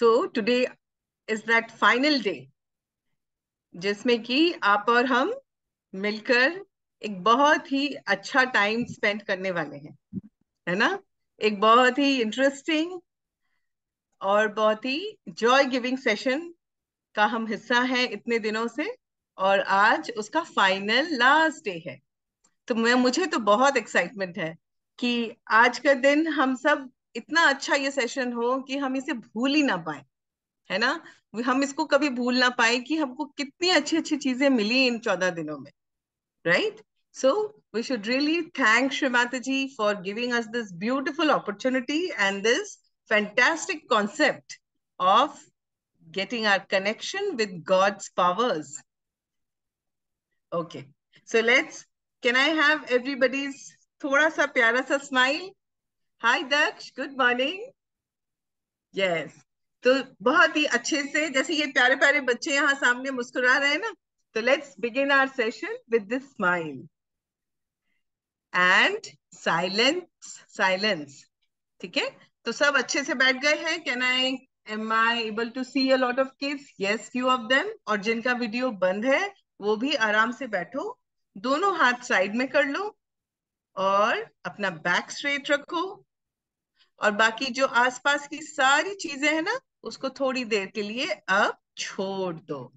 So today is that final day जिसमें कि आप और हम मिलकर एक बहुत ही अच्छा टाइम स्पेंड करने वाले हैं, है ना। एक बहुत ही इंटरेस्टिंग और बहुत ही जॉय गिविंग सेशन का हम हिस्सा हैं इतने दिनों से, और आज उसका फाइनल लास्ट डे है। तो मुझे तो बहुत एक्साइटमेंट है कि आज का दिन हम सब इतना अच्छा ये सेशन हो कि हम इसे भूल ही ना पाए, है ना। हम इसको कभी भूल ना पाए कि हमको कितनी अच्छी अच्छी चीजें मिली इन 14 दिनों में, right? So we should really thank Srimati ji for giving us this beautiful opportunity and this fantastic concept of getting our connection with God's powers. Okay, so can I have everybody's thoda sa pyara sa smile? Hi Daksh, good morning. Yes. तो बहुत ही अच्छे से, जैसे ये प्यारे प्यारे बच्चे यहाँ सामने मुस्कुरा रहे हैं ना, तो let's begin our session with this smile and silence silence. ठीक है, तो सब अच्छे से बैठ गए हैं? Am I able to see a lot of kids? Yes, few of them. और जिनका वीडियो बंद है वो भी आराम से बैठो, दोनों हाथ साइड में कर लो और अपना बैक स्ट्रेट रखो। और बाकी जो आसपास की सारी चीजें हैं ना, उसको थोड़ी देर के लिए अब छोड़ दो।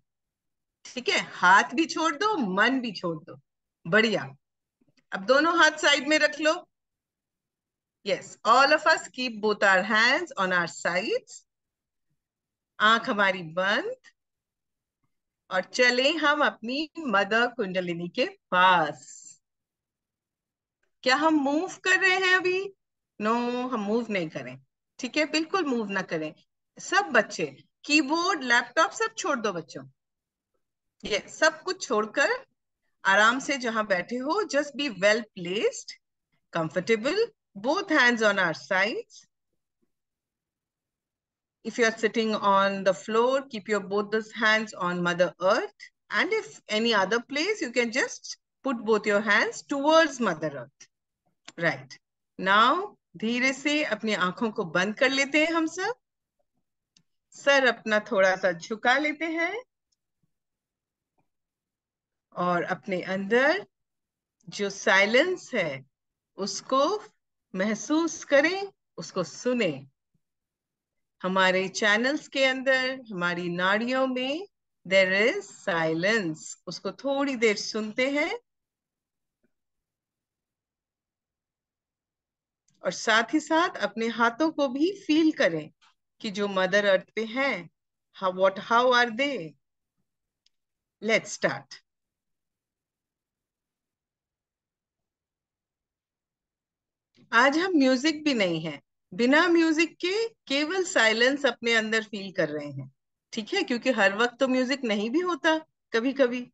ठीक है, हाथ भी छोड़ दो, मन भी छोड़ दो। बढ़िया। अब दोनों हाथ साइड में रख लो। Yes, all of us keep both our hands on our sides. आंख हमारी बंद, और चले हम अपनी मदर कुंडलिनी के पास। क्या हम मूव कर रहे हैं अभी? नो, हम मूव नहीं करें। ठीक है, बिल्कुल मूव ना करें। सब बच्चे कीबोर्ड लैपटॉप सब छोड़ दो बच्चों। ये सब कुछ छोड़कर आराम से जहां बैठे हो, just be well placed, comfortable, both hands on our sides. If you are sitting on the floor, keep your both those hands on Mother Earth. And if any other place, you can just put both your hands towards Mother Earth. Right. Now, धीरे से अपनी आंखों को बंद कर लेते हैं हम सब। सर अपना थोड़ा सा झुका लेते हैं और अपने अंदर जो साइलेंस है उसको महसूस करें, उसको सुने। हमारे चैनल्स के अंदर, हमारी नाड़ियों में देयर इज साइलेंस। उसको थोड़ी देर सुनते हैं और साथ ही साथ अपने हाथों को भी फील करें कि जो मदर अर्थ पे हैं, how are they. Let's start. आज हम म्यूजिक भी नहीं है, बिना म्यूजिक के केवल साइलेंस अपने अंदर फील कर रहे हैं। ठीक है, क्योंकि हर वक्त तो म्यूजिक नहीं भी होता, कभी कभी।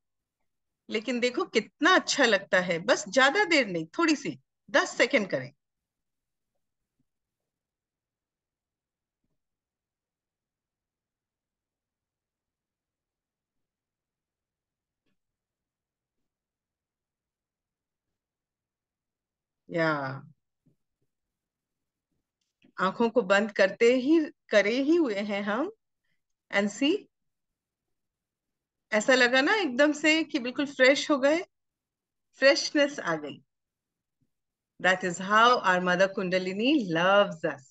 लेकिन देखो कितना अच्छा लगता है। बस ज्यादा देर नहीं, थोड़ी सी 10 सेकंड करें। या आंखों को बंद करते ही करे ही हुए हैं हम। एंड सी, ऐसा लगा ना एकदम से कि बिल्कुल फ्रेश हो गए, फ्रेशनेस आ गई। That is how our mother Kundalini loves us.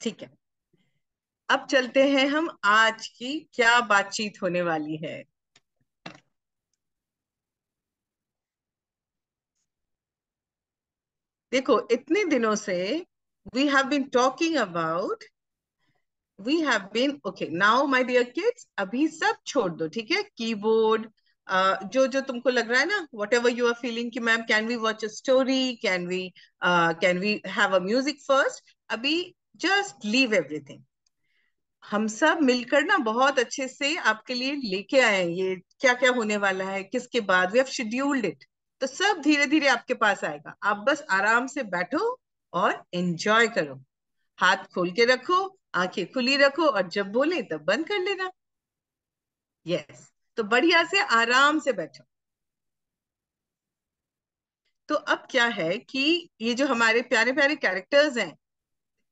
ठीक है, अब चलते हैं हम आज की क्या बातचीत होने वाली है। देखो इतने दिनों से we have been talking about, we have been okay now my dear kids, अभी सब छोड़ दो। ठीक है, कीबोर्ड, जो जो तुमको लग रहा है ना, whatever you are feeling कि ma'am can we watch a story, can we have a music first, अभी जस्ट लीव एवरीथिंग। हम सब मिलकर ना बहुत अच्छे से आपके लिए लेके आए हैं ये क्या क्या होने वाला है, किसके बाद वी हैव शेड्यूल्ड इट। तो सब धीरे धीरे आपके पास आएगा, आप बस आराम से बैठो और एंजॉय करो। हाथ खोल के रखो, आंखें खुली रखो, और जब बोले तब बंद कर लेना। यस, तो बढ़िया से आराम से बैठो। तो अब क्या है कि ये जो हमारे प्यारे प्यारे कैरेक्टर्स हैं,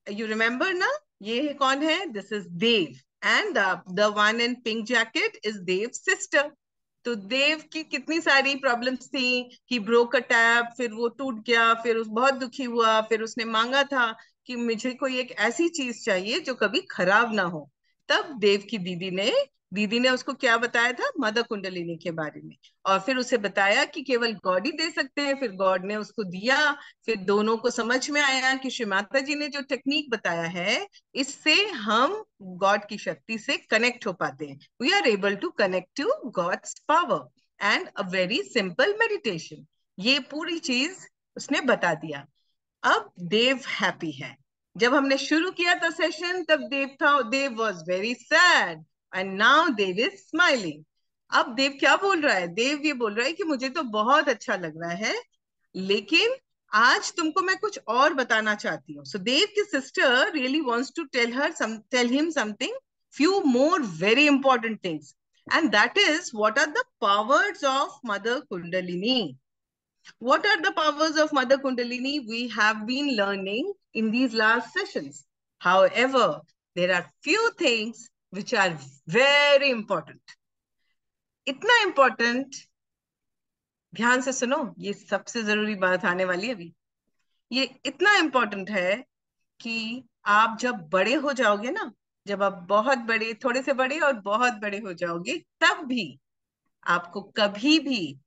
यू रिमेम्बर ना, ये कौन है? This is Dev, and the one in pink jacket is Dev sister. तो देव की कितनी सारी प्रॉब्लम्स थी कि ब्रोक अ टैप, फिर वो टूट गया, फिर उस बहुत दुखी हुआ, फिर उसने मांगा था कि मुझे कोई एक ऐसी चीज चाहिए जो कभी खराब ना हो। तब देव की दीदी ने उसको क्या बताया था? मदर कुंडलिनी के बारे में। और फिर उसे बताया कि केवल गॉड ही दे सकते हैं। फिर गॉड ने उसको दिया। फिर दोनों को समझ में आया कि श्री माता जी ने जो टेक्निक बताया है, इससे हम गॉड की शक्ति से कनेक्ट हो पाते हैं। We are able to connect to God's power and a very simple meditation. ये पूरी चीज उसने बता दिया। अब देव हैप्पी है। जब हमने शुरू किया था सेशन, तब Dev was very sad, and now Dev is smiling. अब देव क्या बोल रहा है? देव ये बोल रहा है कि मुझे तो बहुत अच्छा लग रहा है, लेकिन आज तुमको मैं कुछ और बताना चाहती हूँ। सो देव की sister really wants to tell him something, few more very important things, and that is, what are the powers of Mother Kundalini? What are the powers of Mother Kundalini? We have been learning in these last sessions. However, there are few things which are very important. इतना important, ध्यान से सुनो, ये सबसे जरूरी बात आने वाली है अभी। ये इतना important है कि आप जब बड़े हो जाओगे ना, जब आप बहुत बड़े, थोड़े से बड़े और बहुत बड़े हो जाओगे, तब भी आपको कभी भी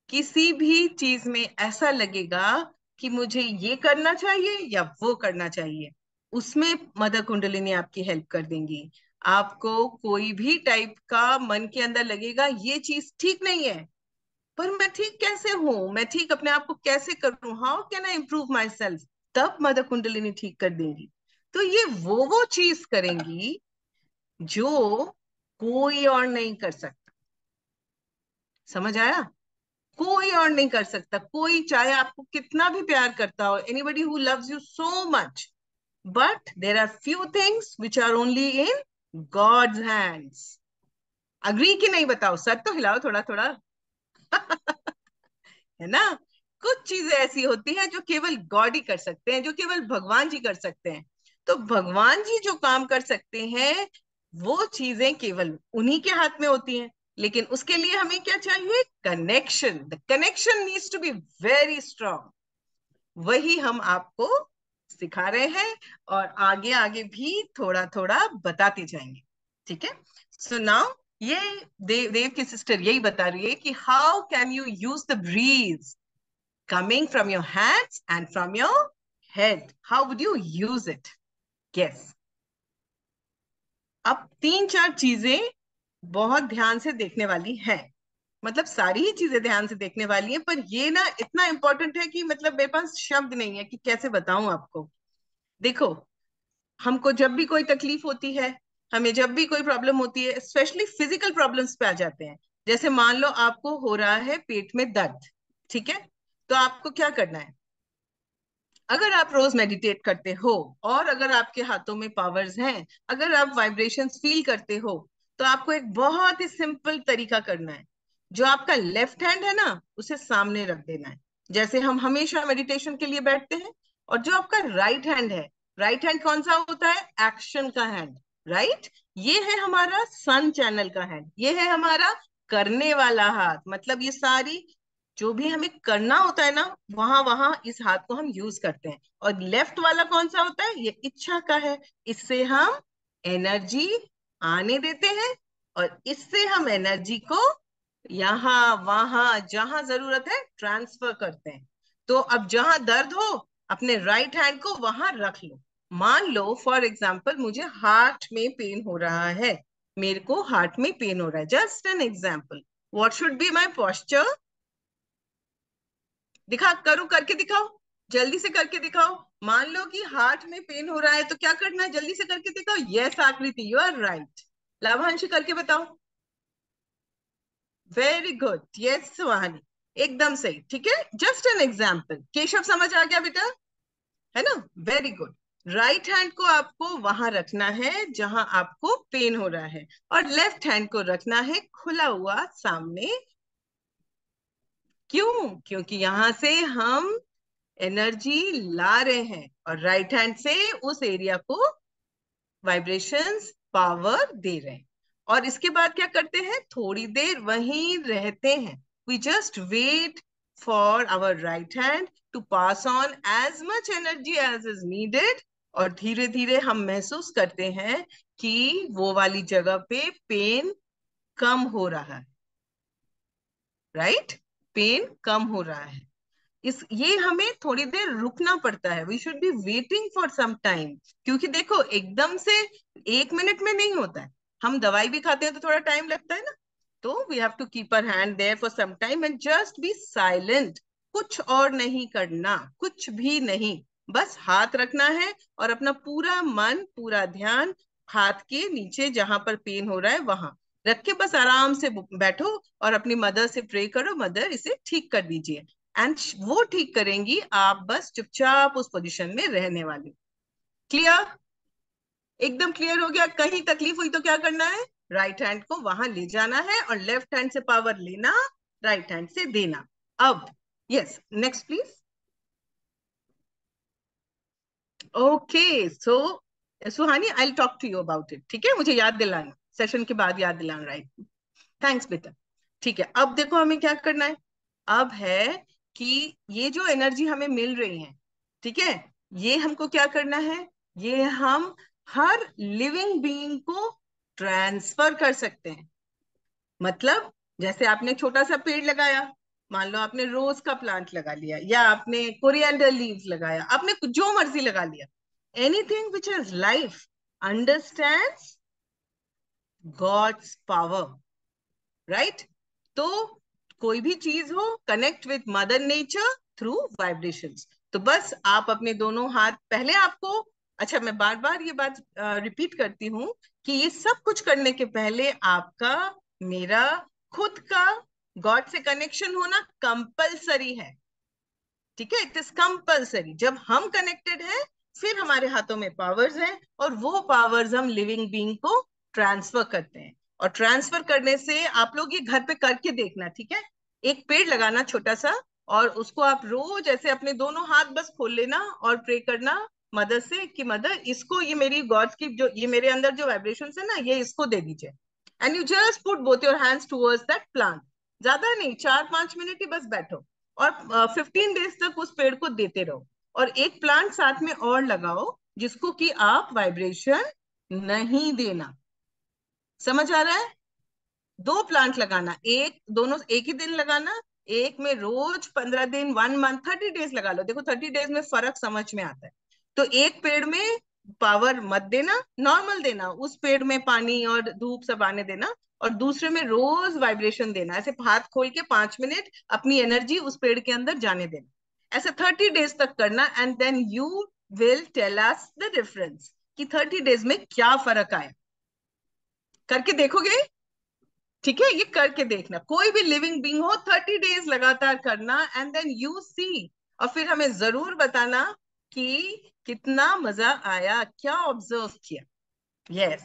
किसी भी चीज में ऐसा लगेगा कि मुझे ये करना चाहिए या वो करना चाहिए, उसमें मदर कुंडलिनी आपकी हेल्प कर देंगी। आपको कोई भी टाइप का मन के अंदर लगेगा ये चीज ठीक नहीं है, पर मैं ठीक कैसे हूं, मैं ठीक अपने आप को कैसे करूं, how can I improve my self, तब मदर कुंडलिनी ठीक कर देंगी। तो ये वो चीज करेंगी जो कोई और नहीं कर सकता। समझ आया? कोई और नहीं कर सकता। कोई चाहे आपको कितना भी प्यार करता हो, anybody who loves you so much, but there are few things which are only in God's hands. Agree कि नहीं? बताओ, सर तो हिलाओ थोड़ा थोड़ा। है ना? कुछ चीजें ऐसी होती हैं जो केवल गॉड ही कर सकते हैं, जो केवल भगवान जी कर सकते हैं। तो भगवान जी जो काम कर सकते हैं, वो चीजें केवल उन्हीं के हाथ में होती हैं। लेकिन उसके लिए हमें क्या चाहिए? Connection. The connection needs to be very strong. वही हम आपको सिखा रहे हैं, और आगे आगे भी थोड़ा थोड़ा बताते जाएंगे। ठीक है? सो नाउ ये देव की सिस्टर यही बता रही है कि how can you use the breeze coming from your hands and from your head. How would you use it? Yes. अब तीन चार चीजें बहुत ध्यान से देखने वाली हैं। मतलब सारी ही चीजें ध्यान से देखने वाली हैं, पर ये ना इतना इंपॉर्टेंट है कि मतलब मेरे पास शब्द नहीं है कि कैसे बताऊं आपको। देखो, हमको जब भी कोई तकलीफ होती है, हमें जब भी कोई प्रॉब्लम होती है, स्पेशली फिजिकल प्रॉब्लम्स पे आ जाते हैं। जैसे मान लो आपको हो रहा है पेट में दर्द, ठीक है? तो आपको क्या करना है? अगर आप रोज मेडिटेट करते हो, और अगर आपके हाथों में पावर्स हैं, अगर आप वाइब्रेशंस फील करते हो, तो आपको एक बहुत ही सिंपल तरीका करना है। जो आपका लेफ्ट हैंड है ना, उसे सामने रख देना है, जैसे हम हमेशा मेडिटेशन के लिए बैठते हैं। और जो आपका राइट हैंड है, राइट हैंड कौन सा होता है? एक्शन का हैंड, राइट? ये है हमारा सन चैनल का हैंड, ये है हमारा करने वाला हाथ। मतलब ये सारी जो भी हमें करना होता है ना, वहां वहां इस हाथ को हम यूज करते हैं। और लेफ्ट वाला कौन सा होता है? ये इच्छा का है। इससे हम एनर्जी आने देते हैं, और इससे हम एनर्जी को यहाँ वहां जहां जरूरत है ट्रांसफर करते हैं। तो अब जहां दर्द हो, अपने राइट हैंड को वहां रख लो। मान लो फॉर एग्जाम्पल मुझे हार्ट में पेन हो रहा है, मेरे को हार्ट में पेन हो रहा है, just an example. What should be my posture? दिखा करो, करके दिखाओ, जल्दी से करके दिखाओ। मान लो कि हार्ट में पेन हो रहा है, तो क्या करना है? जल्दी से करके दिखाओ। यस आकृति, यू आर राइट। लाभांश करके बताओ। Very good. यस सुहानी, एकदम सही। ठीक है, जस्ट एन एग्जाम्पल। केशव समझ आ गया बेटा? है ना? Very good. राइट हैंड को आपको वहां रखना है जहां आपको पेन हो रहा है, और लेफ्ट हैंड को रखना है खुला हुआ सामने। क्यों? क्योंकि यहां से हम एनर्जी ला रहे हैं, और राइट हैंड से उस एरिया को वाइब्रेशंस पावर दे रहे हैं। और इसके बाद क्या करते हैं, थोड़ी देर वहीं रहते हैं। We just wait for our right hand to pass on as much energy as is needed. और धीरे धीरे हम महसूस करते हैं कि वो वाली जगह पे पेन कम हो रहा है, राइट? पेन कम हो रहा है। इस ये हमें थोड़ी देर रुकना पड़ता है। We should be waiting for some time, क्योंकि देखो एकदम से 1 मिनट में नहीं होता है। हम दवाई भी खाते हैं तो थोड़ा टाइम लगता है ना। तो we have to keep our hand there for some time and just be silent. कुछ और नहीं करना, कुछ भी नहीं, बस हाथ रखना है और अपना पूरा मन पूरा ध्यान हाथ के नीचे जहां पर पेन हो रहा है वहां रख के बस आराम से बैठो और अपनी मदर से प्रे करो, मदर इसे ठीक कर दीजिए। एंड वो ठीक करेंगी, आप बस चुपचाप उस पोजीशन में रहने वाले। क्लियर? एकदम क्लियर हो गया? कहीं तकलीफ हुई तो क्या करना है, राइट हैंड को वहां ले जाना है और लेफ्ट हैंड से पावर लेना, राइट हैंड से देना। अब yes, next please. Okay, so Suhani, I talk to you about it, ठीक है? मुझे याद दिलाना, सेशन के बाद याद दिलाना, राइट? थैंक्स बेटा। ठीक है, अब देखो हमें क्या करना है। अब है कि ये जो एनर्जी हमें मिल रही है, ठीक है, ये हमको क्या करना है, ये हम हर लिविंग बीइंग को ट्रांसफर कर सकते हैं। मतलब जैसे आपने छोटा सा पेड़ लगाया, मान लो आपने रोज का प्लांट लगा लिया या आपने कोरिएंडर लीव्स लगाया, आपने जो मर्जी लगा लिया। Anything which is life understands God's power, right? तो कोई भी चीज हो, connect with mother nature through vibrations. तो बस आप अपने दोनों हाथ पहले आपको, अच्छा मैं बार बार ये बात रिपीट करती हूँ कि ये सब कुछ करने के पहले आपका, मेरा, खुद का गॉड से कनेक्शन होना कंपलसरी है, ठीक है? It is compulsory. जब हम कनेक्टेड हैं फिर हमारे हाथों में पावर्स हैं और वो पावर्स हम लिविंग बीइंग को ट्रांसफर करते हैं। और ट्रांसफर करने से आप लोग ये घर पे करके देखना, ठीक है? एक पेड़ लगाना छोटा सा, और उसको आप रोज ऐसे अपने दोनों हाथ बस खोल लेना और प्रे करना मदर से कि मदर इसको, ये मेरी गॉड्स की जो, ये मेरे अंदर जो वाइब्रेशन है ना, ये इसको दे दीजिए। And you just put both your hands towards that plant. ज्यादा नहीं, 4-5 मिनट ही बस बैठो और 15 डेज तक उस पेड़ को देते रहो। और एक प्लांट साथ में और लगाओ जिसको कि आप वाइब्रेशन नहीं देना। समझ आ रहा है? 2 प्लांट लगाना, एक दोनों एक ही दिन लगाना, एक में रोज 15 दिन, 1 मंथ, 30 डेज लगा लो। देखो 30 डेज में फर्क समझ में आता है। तो एक पेड़ में पावर मत देना, नॉर्मल देना, उस पेड़ में पानी और धूप सब आने देना। और दूसरे में रोज वाइब्रेशन देना, ऐसे हाथ खोल के 5 मिनट अपनी एनर्जी उस पेड़ के अंदर जाने देना। ऐसे 30 डेज तक करना and then you will tell us the difference कि 30 डेज में क्या फर्क आया। करके देखोगे? ठीक है, ये करके देखना, कोई भी लिविंग बीइंग हो, 30 डेज लगातार करना एंड देन यू सी। और फिर हमें जरूर बताना कि कितना मजा आया, क्या ऑब्जर्व किया। यस।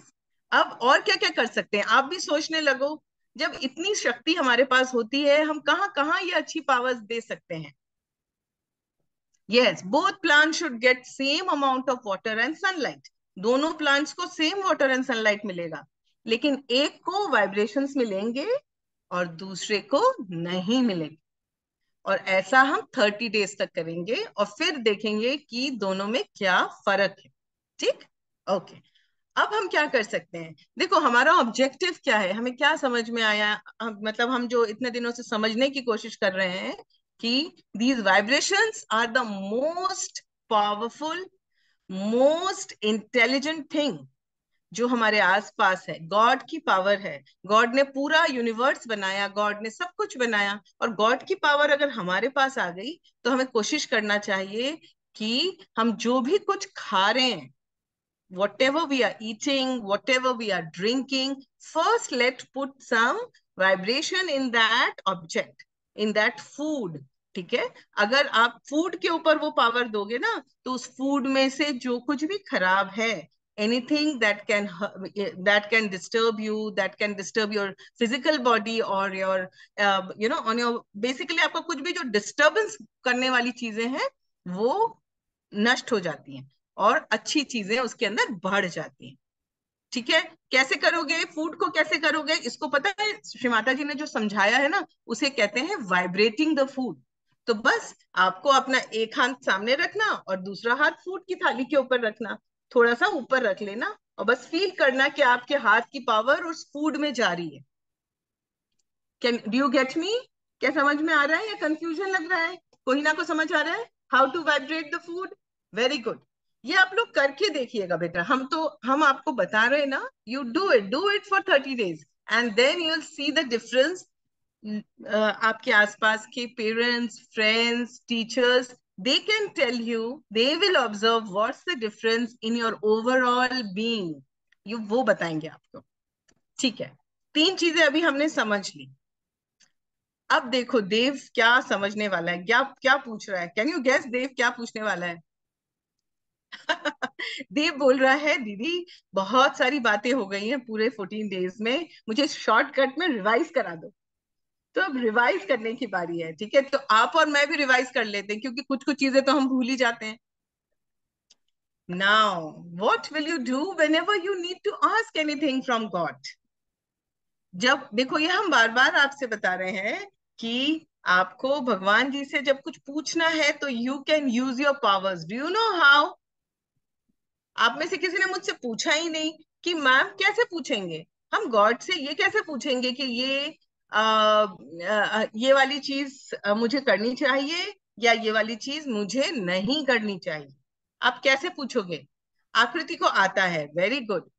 अब और क्या क्या कर सकते हैं, आप भी सोचने लगो। जब इतनी शक्ति हमारे पास होती है, हम कहाँ कहाँ ये अच्छी पावर्स दे सकते हैं। Yes, both plant should get same amount of water and sunlight. दोनों प्लांट्स को सेम वाटर एंड सनलाइट मिलेगा, लेकिन एक को वाइब्रेशंस मिलेंगे और दूसरे को नहीं मिलेंगे। और ऐसा हम 30 डेज तक करेंगे और फिर देखेंगे कि दोनों में क्या फर्क है। ठीक? ओके। अब हम क्या कर सकते हैं, देखो हमारा ऑब्जेक्टिव क्या है, हमें क्या समझ में आया, मतलब हम जो इतने दिनों से समझने की कोशिश कर रहे हैं कि these vibrations are the most powerful, most intelligent thing जो हमारे आसपास है। गॉड की पावर है। गॉड ने पूरा यूनिवर्स बनाया, गॉड ने सब कुछ बनाया, और गॉड की पावर अगर हमारे पास आ गई तो हमें कोशिश करना चाहिए कि हम जो भी कुछ खा रहे हैं, whatever we are eating, whatever we are drinking, first let put some vibration in that object, in that food. ठीक है? अगर आप फूड के ऊपर वो पावर दोगे ना, तो उस फूड में से जो कुछ भी खराब है, anything that can disturb you, that can disturb your physical body or your on your, basically आपका कुछ भी जो disturbance करने वाली चीजें हैं, वो नष्ट हो जाती हैं और अच्छी चीजें उसके अंदर बढ़ जाती हैं। ठीक है, कैसे करोगे फूड को, कैसे करोगे इसको पता है, श्री माता जी ने जो समझाया है ना, उसे कहते हैं वाइब्रेटिंग द फूड। तो बस आपको अपना एक हाथ सामने रखना और दूसरा हाथ फूड की थाली के ऊपर रखना, थोड़ा सा ऊपर रख लेना, और बस फील करना कि आपके हाथ की पावर उस फूड में जा रही है। Can do you get me? क्या समझ में आ रहा है या कंफ्यूजन लग रहा है? कोई ना को समझ आ रहा है how to vibrate the food? Very good. ये आप लोग करके देखिएगा बेटा, हम आपको बता रहे हैं ना, you do it for 30 days, and then you will see the difference. आपके आसपास के parents, friends, teachers, they can tell you, they will observe what's the difference in your overall being, you वो बताएंगे आपको। ठीक है, तीन चीजें अभी हमने समझ ली। अब देखो देव क्या समझने वाला है, क्या क्या पूछ रहा है, कैन यू गेस देव क्या पूछने वाला है? देव बोल रहा है दीदी बहुत सारी बातें हो गई हैं पूरे 14 days में, मुझे शॉर्टकट में रिवाइज करा दो। तो अब रिवाइज करने की बारी है, ठीक है, तो आप और मैं भी रिवाइज कर लेते हैं क्योंकि कुछ कुछ चीजें तो हम भूल ही जाते हैं। Now what will you do whenever you need to ask anything from God? जब देखो ये हम बार बार आपसे बता रहे हैं कि आपको भगवान जी से जब कुछ पूछना है तो you can use your powers. Do you know how? आप में से किसी ने मुझसे पूछा ही नहीं कि मैम कैसे पूछेंगे, हम गॉड से ये कैसे पूछेंगे कि ये वाली चीज मुझे करनी चाहिए या ये वाली चीज मुझे नहीं करनी चाहिए। आप कैसे पूछोगे? आकृति को आता है, वेरी गुड।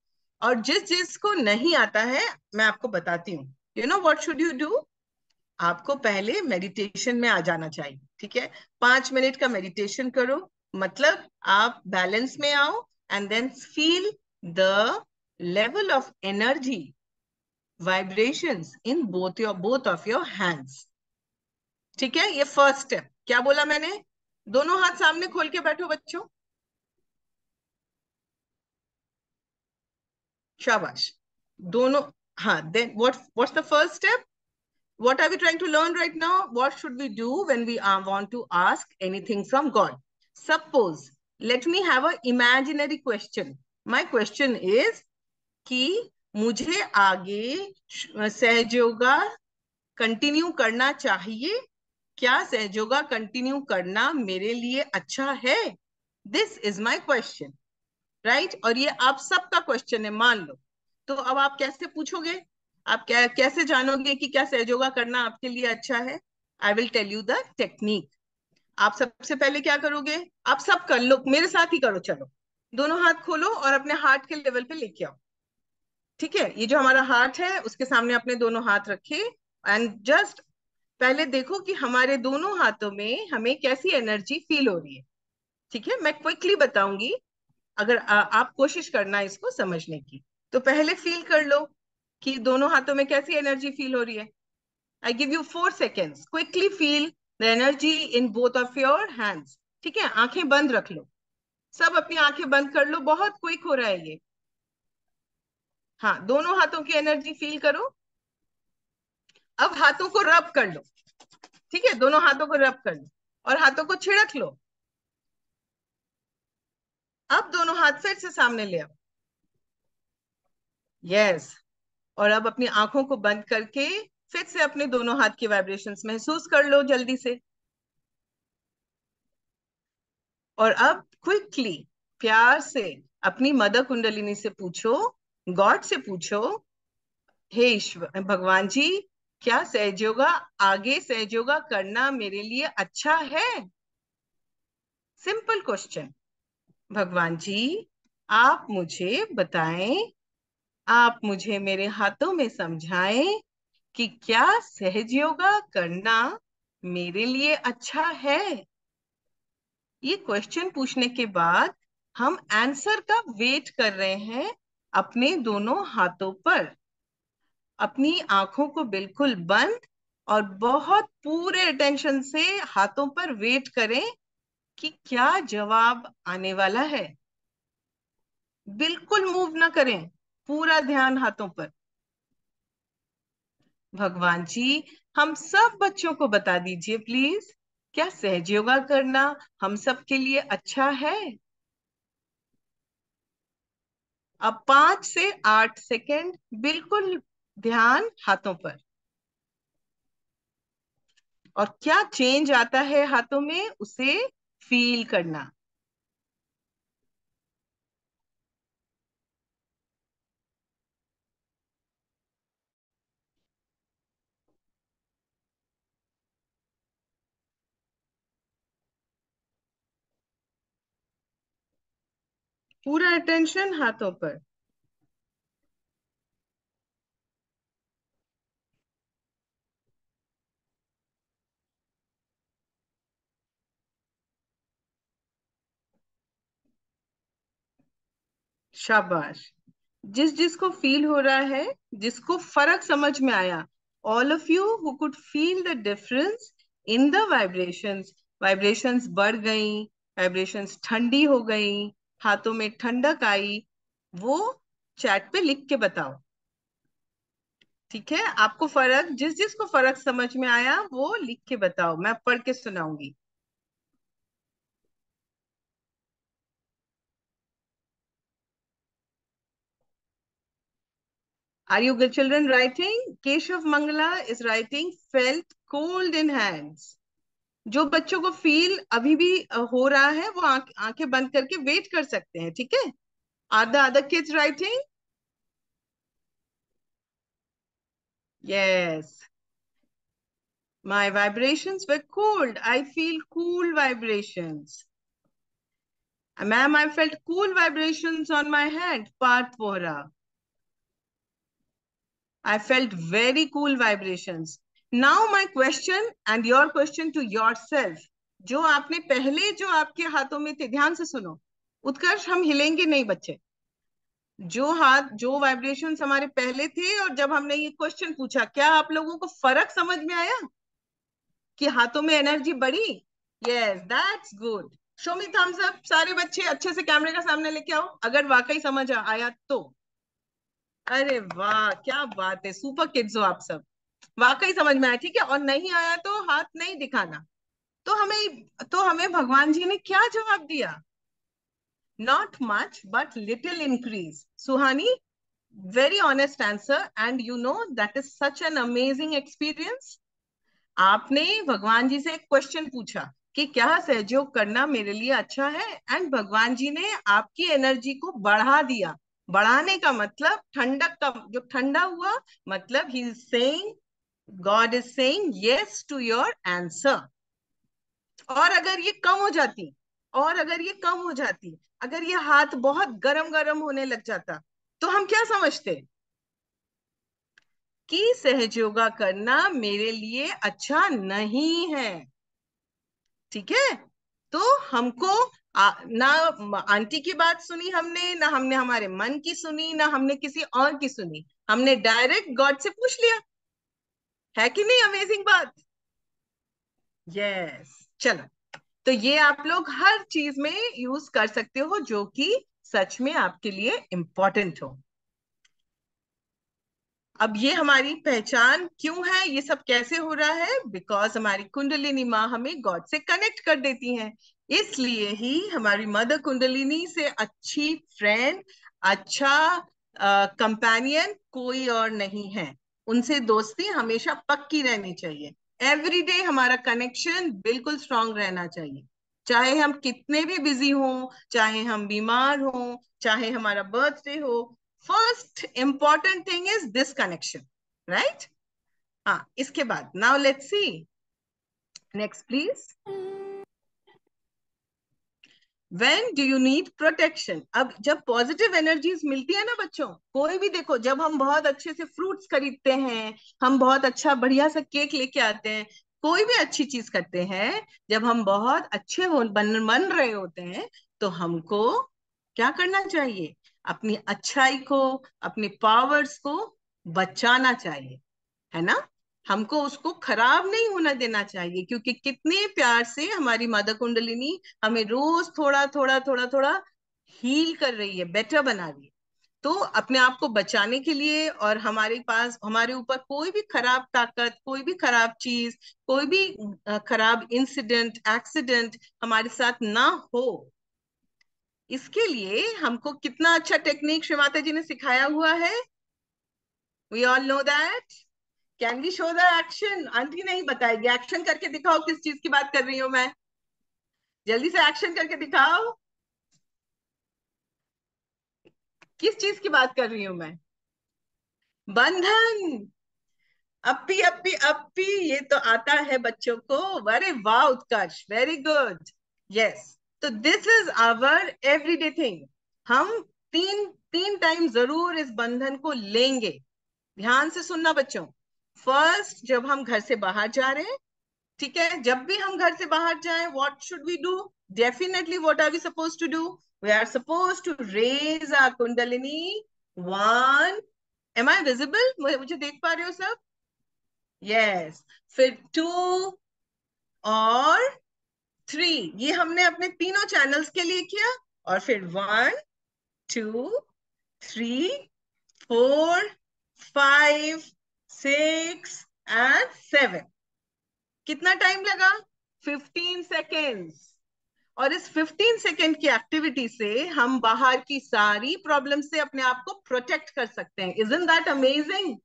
और जिस जिसको नहीं आता है मैं आपको बताती हूँ, you know what should you do? आपको पहले मेडिटेशन में आ जाना चाहिए, ठीक है, 5 मिनट का मेडिटेशन करो, मतलब आप बैलेंस में आओ, and then feel the level of energy, vibrations in both of your hands. ठीक है, ये फर्स्ट स्टेप। क्या बोला मैंने? दोनों हाथ सामने खोल के बैठो बच्चों, शाबाश। दोनों, हाँ, then what's the first step? What are we trying to learn right now? What should we do when we want to ask anything from God? Suppose, let me have an imaginary question. My question is कि मुझे आगे सहयोगा continue करना चाहिए, क्या सहयोगा continue करना मेरे लिए अच्छा है? This is my question, right? और ये आप सबका क्वेश्चन है मान लो। तो अब आप कैसे पूछोगे? आप कैसे जानोगे कि क्या सहयोगा करना आपके लिए अच्छा है? I will tell you the technique. आप सबसे पहले क्या करोगे? आप सब कर लो, मेरे साथ ही करो, चलो दोनों हाथ खोलो और अपने हार्ट के लेवल पे लेके आओ। ठीक है, ये जो हमारा हार्ट है उसके सामने अपने दोनों हाथ रखे, एंड जस्ट पहले देखो कि हमारे दोनों हाथों में हमें कैसी एनर्जी फील हो रही है। ठीक है, मैं क्विकली बताऊंगी, अगर आप कोशिश करना इसको समझने की। तो पहले फील कर लो कि दोनों हाथों में कैसी एनर्जी फील हो रही है। I give you 4 seconds, quickly feel the energy in both of your hands. ठीक है, आंखें बंद रख लो, सब अपनी आंखें बंद कर लो, बहुत क्विक हो रहा है ये। हाँ, दोनों हाथों की एनर्जी फील करो। अब हाथों को रब कर लो, ठीक है, दोनों हाथों को रब कर लो और हाथों को छिड़क लो। अब दोनों हाथ फिर से सामने ले आओ, यस। और अब अपनी आंखों को बंद करके फिर से अपने दोनों हाथ की वाइब्रेशंस महसूस कर लो जल्दी से। और अब क्विकली प्यार से अपनी मदर कुंडलिनी से पूछो, गॉड से पूछो, हे ईश्वर भगवान जी, क्या सहयोगा आगे सहयोगा करना मेरे लिए अच्छा है? Simple question. भगवान जी आप मुझे बताएं, आप मुझे मेरे हाथों में समझाएं कि क्या सहज योगा करना मेरे लिए अच्छा है? ये क्वेश्चन पूछने के बाद हम आंसर का वेट कर रहे हैं अपने दोनों हाथों पर। अपनी आंखों को बिल्कुल बंद और बहुत पूरे अटेंशन से हाथों पर वेट करें कि क्या जवाब आने वाला है। बिल्कुल मूव ना करें, पूरा ध्यान हाथों पर। भगवान जी हम सब बच्चों को बता दीजिए प्लीज, क्या सहज योगा करना हम सब के लिए अच्छा है? अब 5 से 8 सेकेंड बिल्कुल ध्यान हाथों पर, और क्या चेंज आता है हाथों में उसे फील करना। पूरा अटेंशन हाथों पर। शाबाश। जिस जिसको फील हो रहा है, जिसको फर्क समझ में आया, all of you who could feel the difference in the vibrations, vibrations बढ़ गई, वाइब्रेशंस ठंडी हो गई, हाथों में ठंडक आई, वो चैट पे लिख के बताओ। ठीक है, आपको फर्क, जिस जिसको फर्क समझ में आया वो लिख के बताओ, मैं पढ़ के सुनाऊंगी। Are you good children writing? Keshav Mangala is writing felt cold in hands. जो बच्चों को फील अभी भी हो रहा है वो आंखें बंद करके वेट कर सकते हैं, ठीक है? Are the other kids writing? Yes. My vibrations were cold. I feel cool vibrations. Ma'am, I felt cool vibrations on my hand. Parth Vohra. I felt very cool vibrations. Now my question and your question to yourself. जो आपने पहले जो आपके हाथों में थे, ध्यान से सुनो। उत्कर्ष, हम हिलेंगे नहीं बच्चे। जो हाथ, जो वाइब्रेशंस हमारे पहले थे, और जब हमने ये क्वेश्चन पूछा, क्या आप लोगों को फर्क समझ में आया कि हाथों में एनर्जी बढ़ी? Yes, that's good. Show me thumbs up. सारे बच्चे अच्छे से कैमरे का सामने लेके आओ अगर वाकई समझ आया तो। अरे वाह, क्या बात है, सुपर किड्स हो आप सब। वाकई समझ में आया, ठीक है। और नहीं आया तो हाथ नहीं दिखाना। तो हमें भगवान जी ने क्या जवाब दिया? Not much but little increase. Suhani, very honest answer, and you know that is such an amazing experience. आपने भगवान जी से एक क्वेश्चन पूछा कि क्या सहयोग करना मेरे लिए अच्छा है, एंड भगवान जी ने आपकी एनर्जी को बढ़ा दिया। बढ़ाने का मतलब ठंडक का, जो ठंडा हुआ, मतलब he is saying, God is saying yes to your answer. और अगर ये कम हो जाती, और अगर ये कम हो जाती, अगर ये हाथ बहुत गरम गरम होने लग जाता, तो हम क्या समझते? कि सहयोगा करना मेरे लिए अच्छा नहीं है। ठीक है? तो हमको ना आंटी की बात सुनी हमने, ना हमने हमारे मन की सुनी, ना हमने किसी और की सुनी, हमने डायरेक्ट गॉड से पूछ लिया। है कि नहीं अमेजिंग बात? यस। चलो, तो ये आप लोग हर चीज में यूज कर सकते हो जो कि सच में आपके लिए इंपॉर्टेंट हो। अब ये हमारी पहचान क्यों है, ये सब कैसे हो रहा है? बिकॉज हमारी कुंडलिनी माँ हमें गॉड से कनेक्ट कर देती हैं। इसलिए ही हमारी मदर कुंडलिनी से अच्छी फ्रेंड, अच्छा कंपेनियन कोई और नहीं है। उनसे दोस्ती हमेशा पक्की रहनी चाहिए। एवरीडे हमारा कनेक्शन बिल्कुल स्ट्रांग रहना चाहिए, चाहे हम कितने भी बिजी हों, चाहे हम बीमार हों, चाहे हमारा बर्थडे हो। First important thing is this connection, right? हाँ, इसके बाद now let's see next please. When do you need protection? अब जब पॉजिटिव एनर्जीज मिलती है ना बच्चों, कोई भी देखो, जब हम बहुत अच्छे से फ्रूट्स खरीदते हैं, हम बहुत अच्छा बढ़िया सा केक लेके आते हैं, कोई भी अच्छी चीज करते हैं, जब हम बहुत अच्छे हो बन रहे होते हैं, तो हमको क्या करना चाहिए? अपनी अच्छाई को, अपने पावर्स को बचाना चाहिए, है ना? हमको उसको खराब नहीं होना देना चाहिए, क्योंकि कितने प्यार से हमारी माता कुंडलिनी हमें रोज थोड़ा थोड़ा थोड़ा थोड़ा हील कर रही है, बेटर बना रही है। तो अपने आप को बचाने के लिए, और हमारे पास, हमारे ऊपर कोई भी खराब ताकत, कोई भी खराब चीज, कोई भी खराब इंसिडेंट, एक्सीडेंट हमारे साथ ना हो, इसके लिए हमको कितना अच्छा टेक्निक श्री माता जी ने सिखाया हुआ है. We all know that. Can we show the action? Aunty नहीं बताएगी. एक्शन करके दिखाओ किस चीज की बात कर रही हूँ मैं. जल्दी से एक्शन करके दिखाओ. किस चीज की बात कर रही हूँ मैं? बंधन. अपी अपी अपी, ये तो आता है बच्चों को. अरे वाह उत्कर्ष, वेरी गुड. यस. तो this is our everyday thing. हम तीन तीन टाइम जरूर इस बंधन को लेंगे. ध्यान से सुनना बच्चों. फर्स्ट, जब हम घर से बाहर जा रहे हैं. ठीक है, जब भी हम घर से बाहर जाएं, what should we do? Definitely what are we suppose to do? We are suppose to raise our Kundalini. One. Am I visible? मुझे देख पा रहे हो सब? यस. फिर टू और थ्री. ये हमने अपने तीनों चैनल्स के लिए किया. और फिर one, two, three, four, five, six and seven. कितना टाइम लगा? 15 सेकेंड्स. और इस 15 सेकेंड की एक्टिविटी से हम बाहर की सारी प्रॉब्लम से अपने आप को प्रोटेक्ट कर सकते हैं. Isn't that amazing?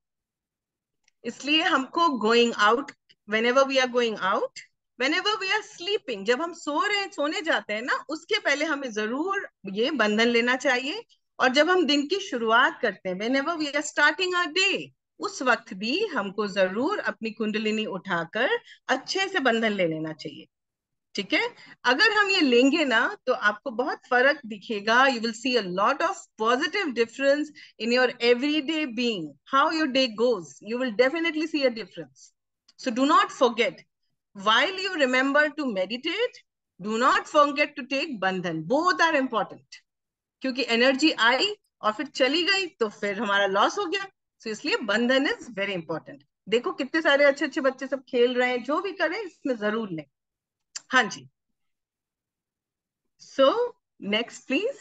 इसलिए हमको going out, whenever we are going out, whenever we are sleeping, जब हम सोने जाते हैं ना, उसके पहले हमें जरूर ये बंधन लेना चाहिए. और जब हम दिन की शुरुआत करते हैं, whenever we are starting our day, उस वक्त भी हमको जरूर अपनी कुंडलिनी उठाकर अच्छे से बंधन ले लेना चाहिए. ठीक है. अगर हम ये लेंगे ना, तो आपको बहुत फर्क दिखेगा. You will C a lot of positive difference in your everyday being. How your day goes, you will definitely see a difference. So do not forget, while you remember to meditate, do not forget to take bandhan. Both are important. क्योंकि energy आई और फिर चली गई तो फिर हमारा loss हो गया. So इसलिए बंधन इज वेरी इंपॉर्टेंट. देखो कितने सारे अच्छे अच्छे बच्चे सब खेल रहे हैं. जो भी करें इसमें जरूर लें. हाँ जी. So next please.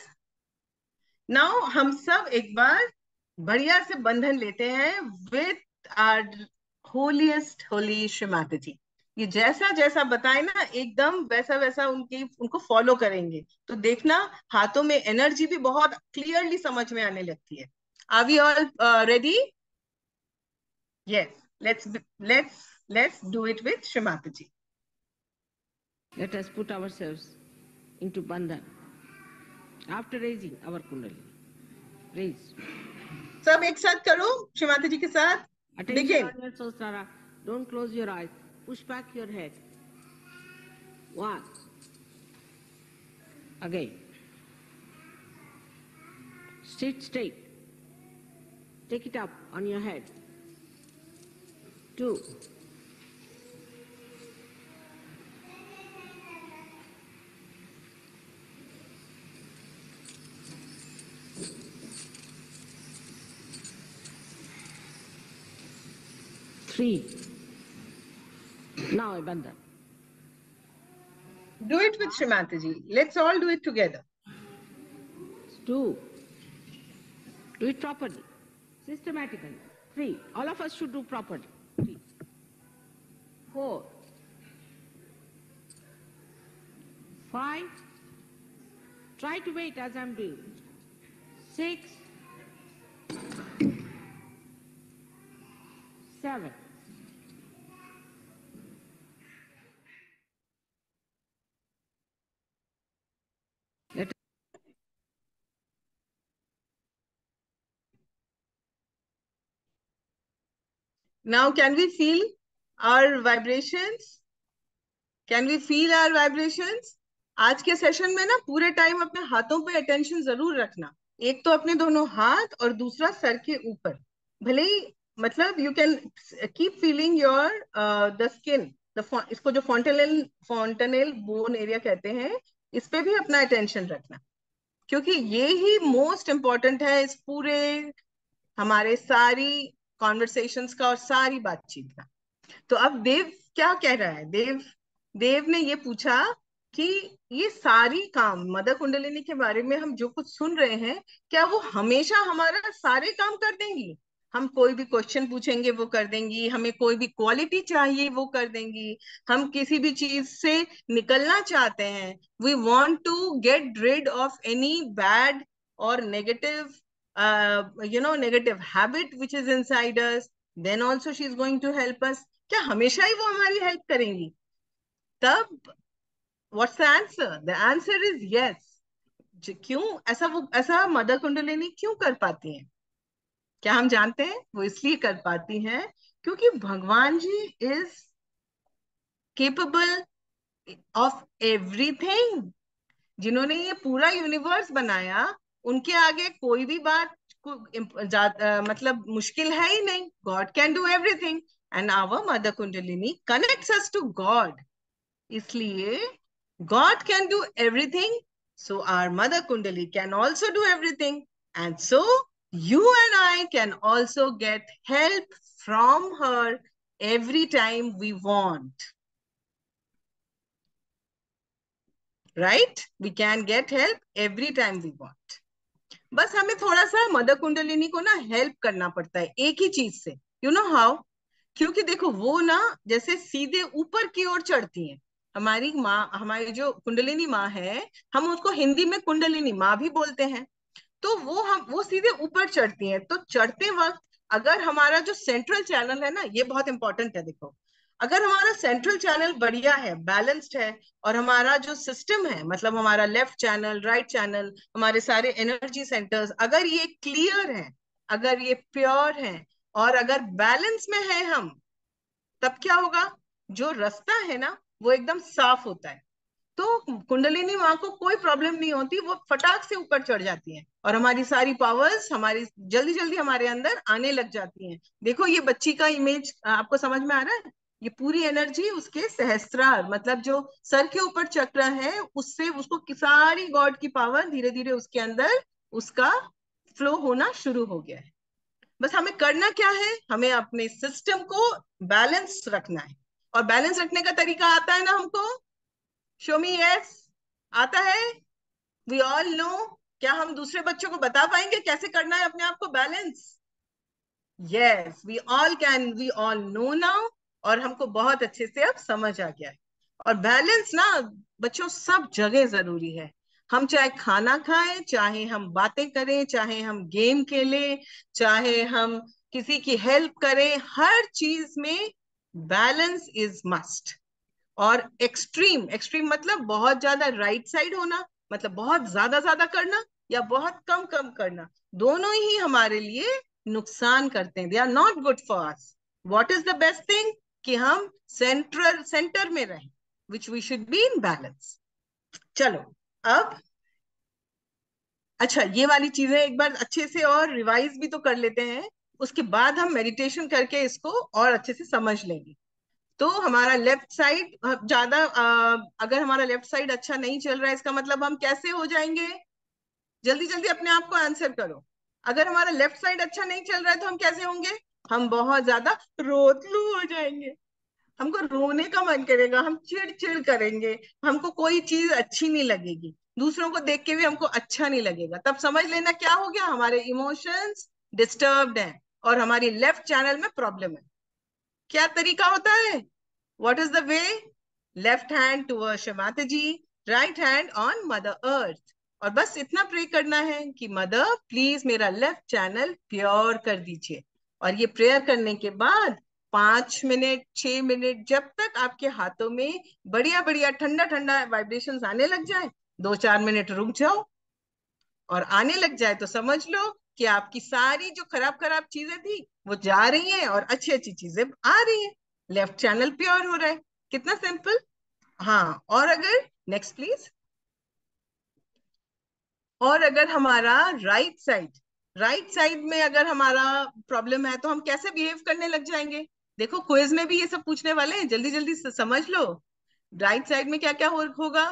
नाउ हम सब एक बार बढ़िया से बंधन लेते हैं with our holiest holy Shri Mata ji. ये जैसा जैसा बताए ना, एकदम वैसा वैसा उनको फॉलो करेंगे तो देखना हाथों में एनर्जी भी बहुत क्लियरली समझ में आने लगती है. Are we all ready? Yes. Let's do it with Shri Mata ji. Let us put ourselves into bandhan after raising our kundalini. Raise. सब एक साथ करो श्री माता जी के साथ. Attention Begin. on your Sahasrara. Don't close your eyes. Push back your head. One. Again. Sit straight. Take it up on your head. Two. Three. Now a bandhan. Do it with Shri Mataji. Let's all do it together. Two. Do it properly, systematically. Three. All of us should do properly. Three. Four. Five. Try to wait as I'm doing. Six. Seven. Now, can we feel our vibrations? Can we feel our vibrations? आज के session में ना पूरे time अपने हाथों pay attention जरूर रखना. एक तो अपने दोनों हाथ और दूसरा सर के ऊपर. भले ही मतलब you can keep feeling your the skin. इसको जो फॉन्टेनेल बोन एरिया कहते हैं, इस पे भी अपना अटेंशन रखना. क्योंकि ये ही मोस्ट इम्पोर्टेंट है इस पूरे हमारे सारी कॉन्वर्सेशंस का और सारी बातचीत का. तो अब देव क्या कह रहा है? देव ने ये पूछा कि ये सारी काम मदर कुंडलिनी के बारे में हम जो कुछ सुन रहे हैं, क्या वो हमेशा हमारा सारे काम कर देंगी? हम कोई भी क्वेश्चन पूछेंगे वो कर देंगी, हमें कोई भी क्वालिटी चाहिए वो कर देंगी, हम किसी भी चीज से निकलना चाहते हैं, we want to get rid of any bad और negative negative habit which is inside us, then also she is going to help us. क्या हमेशा ही वो हमारी हेल्प करेंगी? तब what's the answer? The answer is yes. क्यों ऐसा, वो ऐसा मदर कुंडलिनी क्यों कर पाती हैं? क्या हम जानते हैं? वो इसलिए कर पाती हैं क्योंकि भगवान जी इज केपेबल ऑफ एवरीथिंग। जिन्होंने ये पूरा यूनिवर्स बनाया, उनके आगे कोई भी बात मतलब मुश्किल है ही नहीं। God can do everything and our mother Kundalini connects us to God. इसलिए God can do everything, so our mother Kundali can also do everything. And so you and I can also get help from her every time we want. Right? We can get help every time we want. बस हमें थोड़ा सा mother kundalini को ना help करना पड़ता है एक ही चीज से। You know how? क्योंकि देखो वो ना जैसे सीधे ऊपर की ओर चढ़ती हैं। हमारी माँ, हमारी जो कुंडलिनी माँ है, हम उसको हिंदी में कुंडलिनी माँ भी बोलते हैं। तो वो सीधे ऊपर चढ़ती हैं। तो चढ़ते वक्त अगर हमारा जो सेंट्रल चैनल है ना, ये बहुत इंपॉर्टेंट है। देखो, अगर हमारा सेंट्रल चैनल बढ़िया है, बैलेंस्ड है, और हमारा जो सिस्टम है, मतलब हमारा लेफ्ट चैनल, राइट चैनल, हमारे सारे एनर्जी सेंटर्स अगर ये क्लियर है, अगर ये प्योर है, और अगर बैलेंस में है हम, तब क्या होगा? जो रास्ता है ना, वो एकदम साफ होता है। तो कुंडलिनी माँ को कोई प्रॉब्लम नहीं होती, वो फटाक से ऊपर चढ़ जाती हैं और हमारी सारी पावर्स हमारी जल्दी जल्दी हमारे अंदर आने लग जाती हैं। देखो ये बच्ची का इमेज आपको समझ में आ रहा है? ये पूरी एनर्जी उसके सहस्त्रार, मतलब जो सर के ऊपर चक्र है, उससे उसको सारी गॉड की पावर धीरे धीरे उसके अंदर उसका फ्लो होना शुरू हो गया है। बस हमें करना क्या है? हमें अपने सिस्टम को बैलेंस रखना है। और बैलेंस रखने का तरीका आता है ना हमको? Show me yes. आता है? We all know. क्या हम दूसरे बच्चों को बता पाएंगे कैसे करना है अपने आप को balance? Yes, we all can, we all know now. और हमको बहुत अच्छे से अब समझ आ गया है। और बैलेंस ना बच्चों सब जगह जरूरी है। हम चाहे खाना खाएं, चाहे हम बातें करें, चाहे हम गेम खेलें, चाहे हम किसी की हेल्प करें, हर चीज में बैलेंस इज मस्ट। और एक्सट्रीम, एक्सट्रीम मतलब बहुत ज्यादा राइट साइड होना, मतलब बहुत ज्यादा ज्यादा करना, या बहुत कम कम करना, दोनों ही हमारे लिए नुकसान करते हैं। They are not good for us. What is the best thing? कि हम सेंटर में रहें, which we should be in balance. चलो, अब अच्छा, ये वाली चीजें एक बार अच्छे से और रिवाइज भी तो कर लेते हैं, उसके बाद हम मेडिटेशन करके इसको और अच्छे से समझ लेंगे। तो हमारा लेफ्ट साइड ज्यादा, अगर हमारा लेफ्ट साइड अच्छा नहीं चल रहा है, इसका मतलब हम कैसे हो जाएंगे? जल्दी जल्दी अपने आप को आंसर करो। अगर हमारा लेफ्ट साइड अच्छा नहीं चल रहा है तो हम कैसे होंगे? हम बहुत ज्यादा रोतलू हो जाएंगे। हमको रोने का मन करेगा, हम चिड़ करेंगे, हमको कोई चीज अच्छी नहीं लगेगी, दूसरों को देख के भी हमको अच्छा नहीं लगेगा। तब समझ लेना क्या हो गया? हमारे इमोशंस डिस्टर्ब्ड हैं और हमारी लेफ्ट चैनल में प्रॉब्लम है। क्या तरीका होता है? What is the way? Left hand towards Shemata ji, right hand on Mother Earth. और बस इतना प्रे करना है कि मदर प्लीज मेरा लेफ्ट चैनल प्योर कर दीजिए। और ये प्रेयर करने के बाद 5 मिनट, 6 मिनट, जब तक आपके हाथों में बढ़िया बढ़िया ठंडा ठंडा वाइब्रेशंस आने लग जाए, 2-4 मिनट रुक जाओ। और आने लग जाए तो समझ लो कि आपकी सारी जो खराब खराब चीजें थी वो जा रही हैं और अच्छी अच्छी चीजें आ रही हैं। लेफ्ट चैनल प्योर हो रहा है। कितना सिंपल। हाँ, और अगर नेक्स्ट प्लीज। और अगर हमारा राइट साइड में अगर हमारा प्रॉब्लम है तो हम कैसे बिहेव करने लग जाएंगे? देखो क्विज में भी ये सब पूछने वाले हैं, जल्दी जल्दी से समझ लो। राइट साइड में क्या क्या होगा?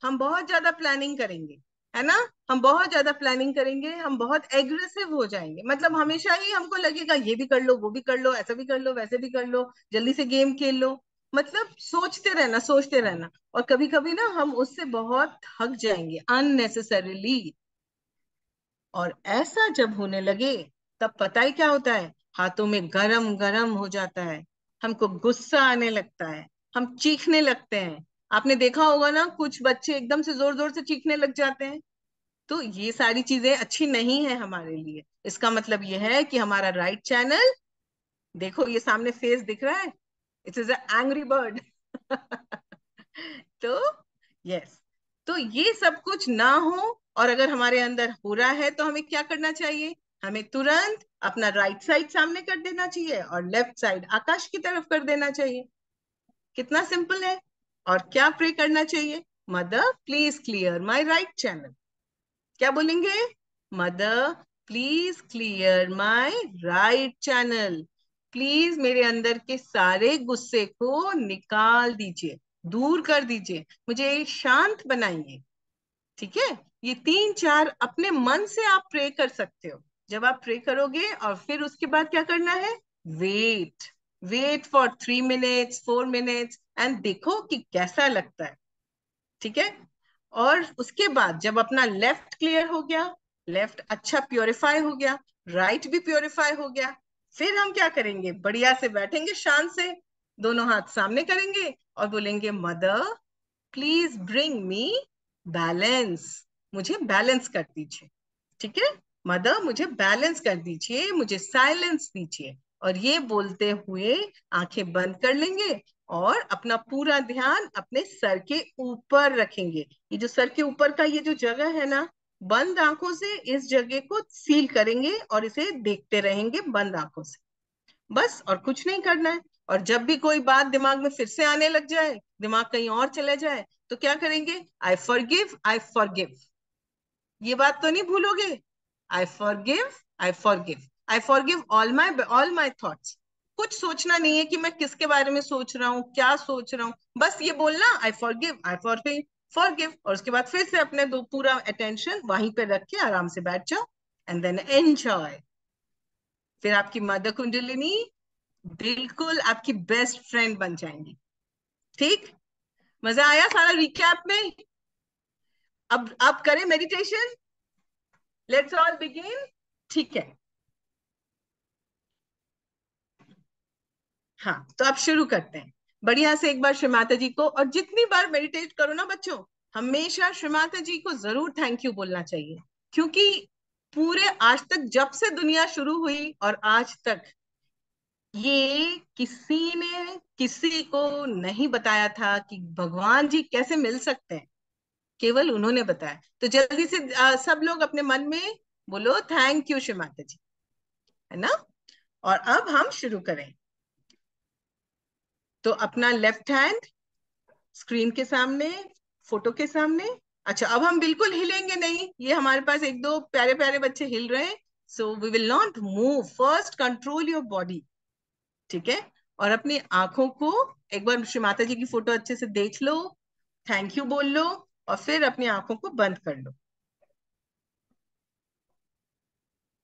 हम बहुत ज्यादा प्लानिंग करेंगे, है ना? हम बहुत ज्यादा प्लानिंग करेंगे, हम बहुत एग्रेसिव हो जाएंगे, मतलब हमेशा ही हमको लगेगा ये भी कर लो, वो भी कर लो, ऐसा भी कर लो, वैसे भी कर लो, जल्दी से गेम खेल लो। मतलब सोचते रहना, सोचते रहना। और कभी कभी ना हम उससे बहुत थक जाएंगे अननेसेसरीली। और ऐसा जब होने लगे तब पता है क्या होता है, हाथों में गरम गरम हो जाता है, हमको गुस्सा आने लगता है, हम चीखने लगते हैं। आपने देखा होगा ना, कुछ बच्चे एकदम से जोर जोर से चीखने लग जाते हैं। तो ये सारी चीजें अच्छी नहीं है हमारे लिए। इसका मतलब ये है कि हमारा राइट चैनल, देखो ये सामने फेस दिख रहा है, इट इज एंग्री बर्ड। तो यस, तो ये सब कुछ ना हो, और अगर हमारे अंदर हो रहा है तो हमें क्या करना चाहिए, हमें तुरंत अपना राइट साइड सामने कर देना चाहिए और लेफ्ट साइड आकाश की तरफ कर देना चाहिए। कितना सिंपल है। और क्या प्रे करना चाहिए, mother please clear my right channel. क्या बोलेंगे, mother please clear my right channel. Please मेरे अंदर के सारे गुस्से को निकाल दीजिए, दूर कर दीजिए, मुझे शांत बनाइए। ठीक है, ये 3-4 अपने मन से आप प्रे कर सकते हो। जब आप प्रे करोगे और फिर उसके बाद क्या करना है, wait, wait for 3 minutes 4 minutes and देखो कि कैसा लगता है। ठीक है, और उसके बाद जब अपना लेफ्ट क्लियर हो गया, लेफ्ट अच्छा प्योरीफाई हो गया, राइट भी प्योरीफाई हो गया, फिर हम क्या करेंगे, बढ़िया से बैठेंगे शांत से, दोनों हाथ सामने करेंगे और बोलेंगे mother please bring me balance, मुझे बैलेंस कर दीजिए। ठीक है, मदर मुझे बैलेंस कर दीजिए, मुझे साइलेंस दीजिए। और ये बोलते हुए आंखें बंद कर लेंगे और अपना पूरा ध्यान अपने सर के ऊपर रखेंगे। ये जो सर के ऊपर का ये जो जगह है ना, बंद आंखों से इस जगह को फील करेंगे और इसे देखते रहेंगे बंद आंखों से, बस और कुछ नहीं करना है। और जब भी कोई बात दिमाग में फिर से आने लग जाए, दिमाग कहीं और चले जाए, तो क्या करेंगे, आई फॉरगिव आई फॉरगिव, ये बात तो नहीं भूलोगे, I forgive I forgive, I forgive all my thoughts. कुछ सोचना नहीं है कि मैं किसके बारे में सोच रहा हूँ, क्या सोच रहा हूँ, बस ये बोलना आई फॉरगिव आई फॉरगिव फॉरगिव, और उसके बाद फिर से अपने दो पूरा अटेंशन वहीं पे रख के आराम से बैठ जाओ एंड देन एंजॉय। फिर आपकी मदर कुंडलिनी बिल्कुल आपकी बेस्ट फ्रेंड बन जाएंगी। ठीक, मजा आया सारा रिकैप में। अब करें मेडिटेशन, लेट्स ऑल बिगिन। ठीक है, हाँ तो अब शुरू करते हैं। बढ़िया से एक बार श्री माता जी को, और जितनी बार मेडिटेट करो ना बच्चों, हमेशा श्री माता जी को जरूर थैंक यू बोलना चाहिए। क्योंकि पूरे आज तक जब से दुनिया शुरू हुई और आज तक, ये किसी ने किसी को नहीं बताया था कि भगवान जी कैसे मिल सकते हैं, केवल उन्होंने बताया। तो जल्दी से सब लोग अपने मन में बोलो थैंक यू श्री माता जी, है ना। और अब हम शुरू करें। तो अपना लेफ्ट हैंड स्क्रीन के सामने, फोटो के सामने। अच्छा, अब हम बिल्कुल हिलेंगे नहीं, ये हमारे पास एक दो प्यारे प्यारे बच्चे हिल रहे हैं, so we will not move, first control your body. ठीक है, और अपनी आंखों को एक बार श्री माता जी की फोटो अच्छे से देख लो, थैंक यू बोल लो, और फिर अपनी आंखों को बंद कर लो।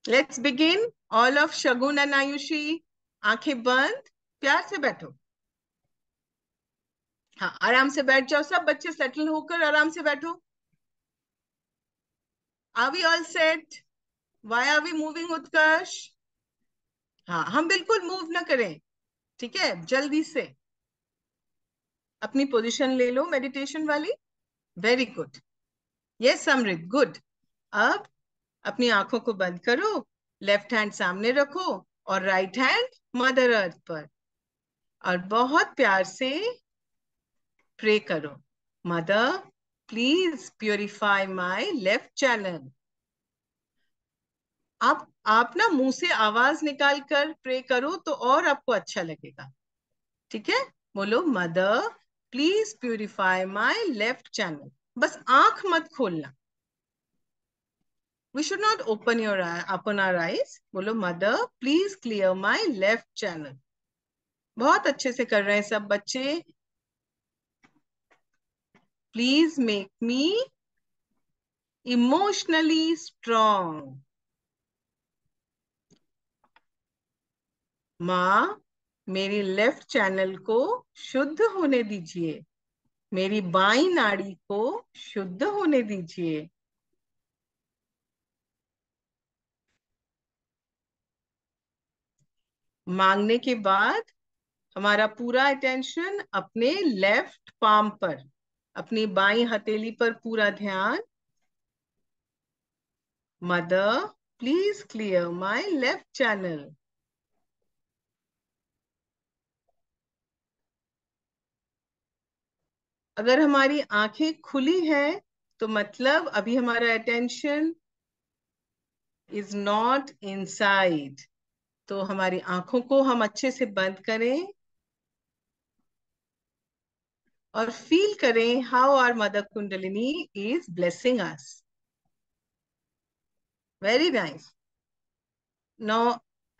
Let's begin. All of Shagun and Ayushi, आंखें बंद, प्यार से बैठो। हाँ, आराम से बैठ जाओ, सब बच्चे सेटल होकर आराम से बैठो। Are we all set, why are we moving Utkarsh. हाँ, हम बिल्कुल मूव ना करें। ठीक है, जल्दी से अपनी पोजीशन ले लो मेडिटेशन वाली। वेरी गुड, यस समृद्ध, गुड। अब अपनी आंखों को बंद करो, लेफ्ट हैंड सामने रखो और राइट हैंड मदर अर्थ पर, और बहुत प्यार से प्रे करो, mother please purify my left channel. आप ना मुंह से आवाज निकाल कर प्रे करो तो और आपको अच्छा लगेगा। ठीक है, बोलो mother please purify my left channel, बस आंख मत खोलना। We should not open our eyes. बोलो mother please clear my left channel. बहुत अच्छे से कर रहे हैं सब बच्चे। Please make me emotionally strong. माँ, मेरी लेफ्ट चैनल को शुद्ध होने दीजिए, मेरी बाई नाड़ी को शुद्ध होने दीजिए। मांगने के बाद हमारा पूरा अटेंशन अपने लेफ्ट पाम पर, अपनी बाईं हथेली पर पूरा ध्यान। Mother, please clear my left channel. अगर हमारी आंखें खुली हैं तो मतलब अभी हमारा अटेंशन इज नॉट इनसाइड। तो हमारी आंखों को हम अच्छे से बंद करें और फील करें how our mother Kundalini is blessing us. Very nice.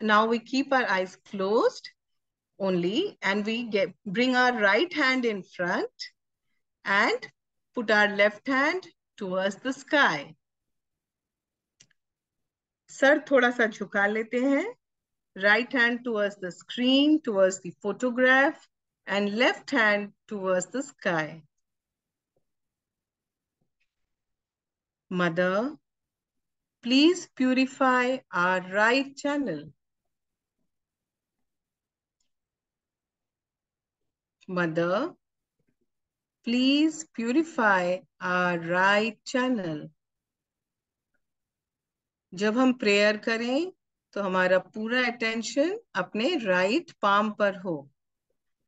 Now we keep our eyes closed only, and we bring our right hand in front and put our left hand towards the sky. Sir थोड़ा सा झुका लेते हैं. Right hand towards the screen, towards the photograph, and left hand towards the sky. Mother, please purify our right channel. Mother, please purify our right channel. जब हम prayer करें तो हमारा पूरा अटेंशन अपने राइट पाम पर हो.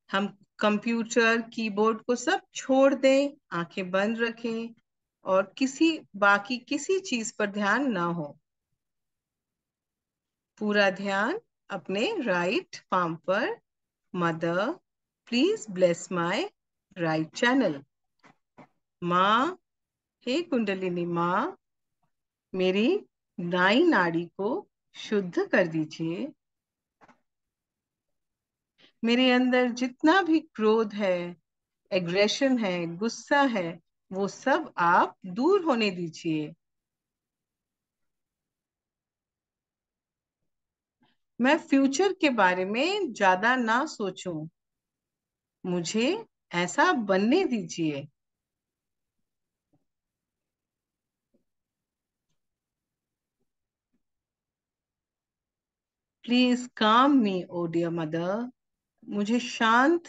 हम कंप्यूटर कीबोर्ड को सब छोड़ दें, आंखें बंद रखें और बाकी किसी चीज पर ध्यान ना हो. पूरा ध्यान अपने राइट पाम पर. Mother, please bless my right channel. माँ, हे कुंडलिनी माँ, मेरी दाई नाड़ी को शुद्ध कर दीजिए. मेरे अंदर जितना भी क्रोध है, एग्रेशन है, गुस्सा है, वो सब आप दूर होने दीजिए. मैं फ्यूचर के बारे में ज्यादा ना सोचूं. मुझे ऐसा बनने दीजिए. प्लीज काम मी ओ डियर मदर. मुझे शांत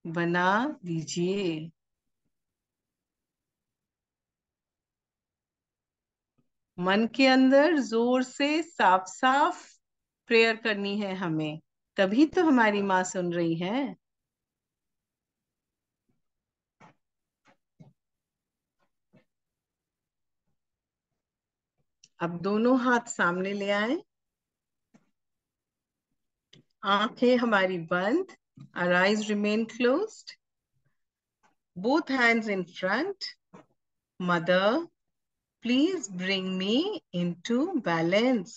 बना दीजिए. मन के अंदर जोर से साफ साफ प्रेयर करनी है हमें, तभी तो हमारी माँ सुन रही है. अब दोनों हाथ सामने ले आए, आंखें हमारी बंद. Our eyes remain closed. Both hands in front. Mother, please bring me into balance.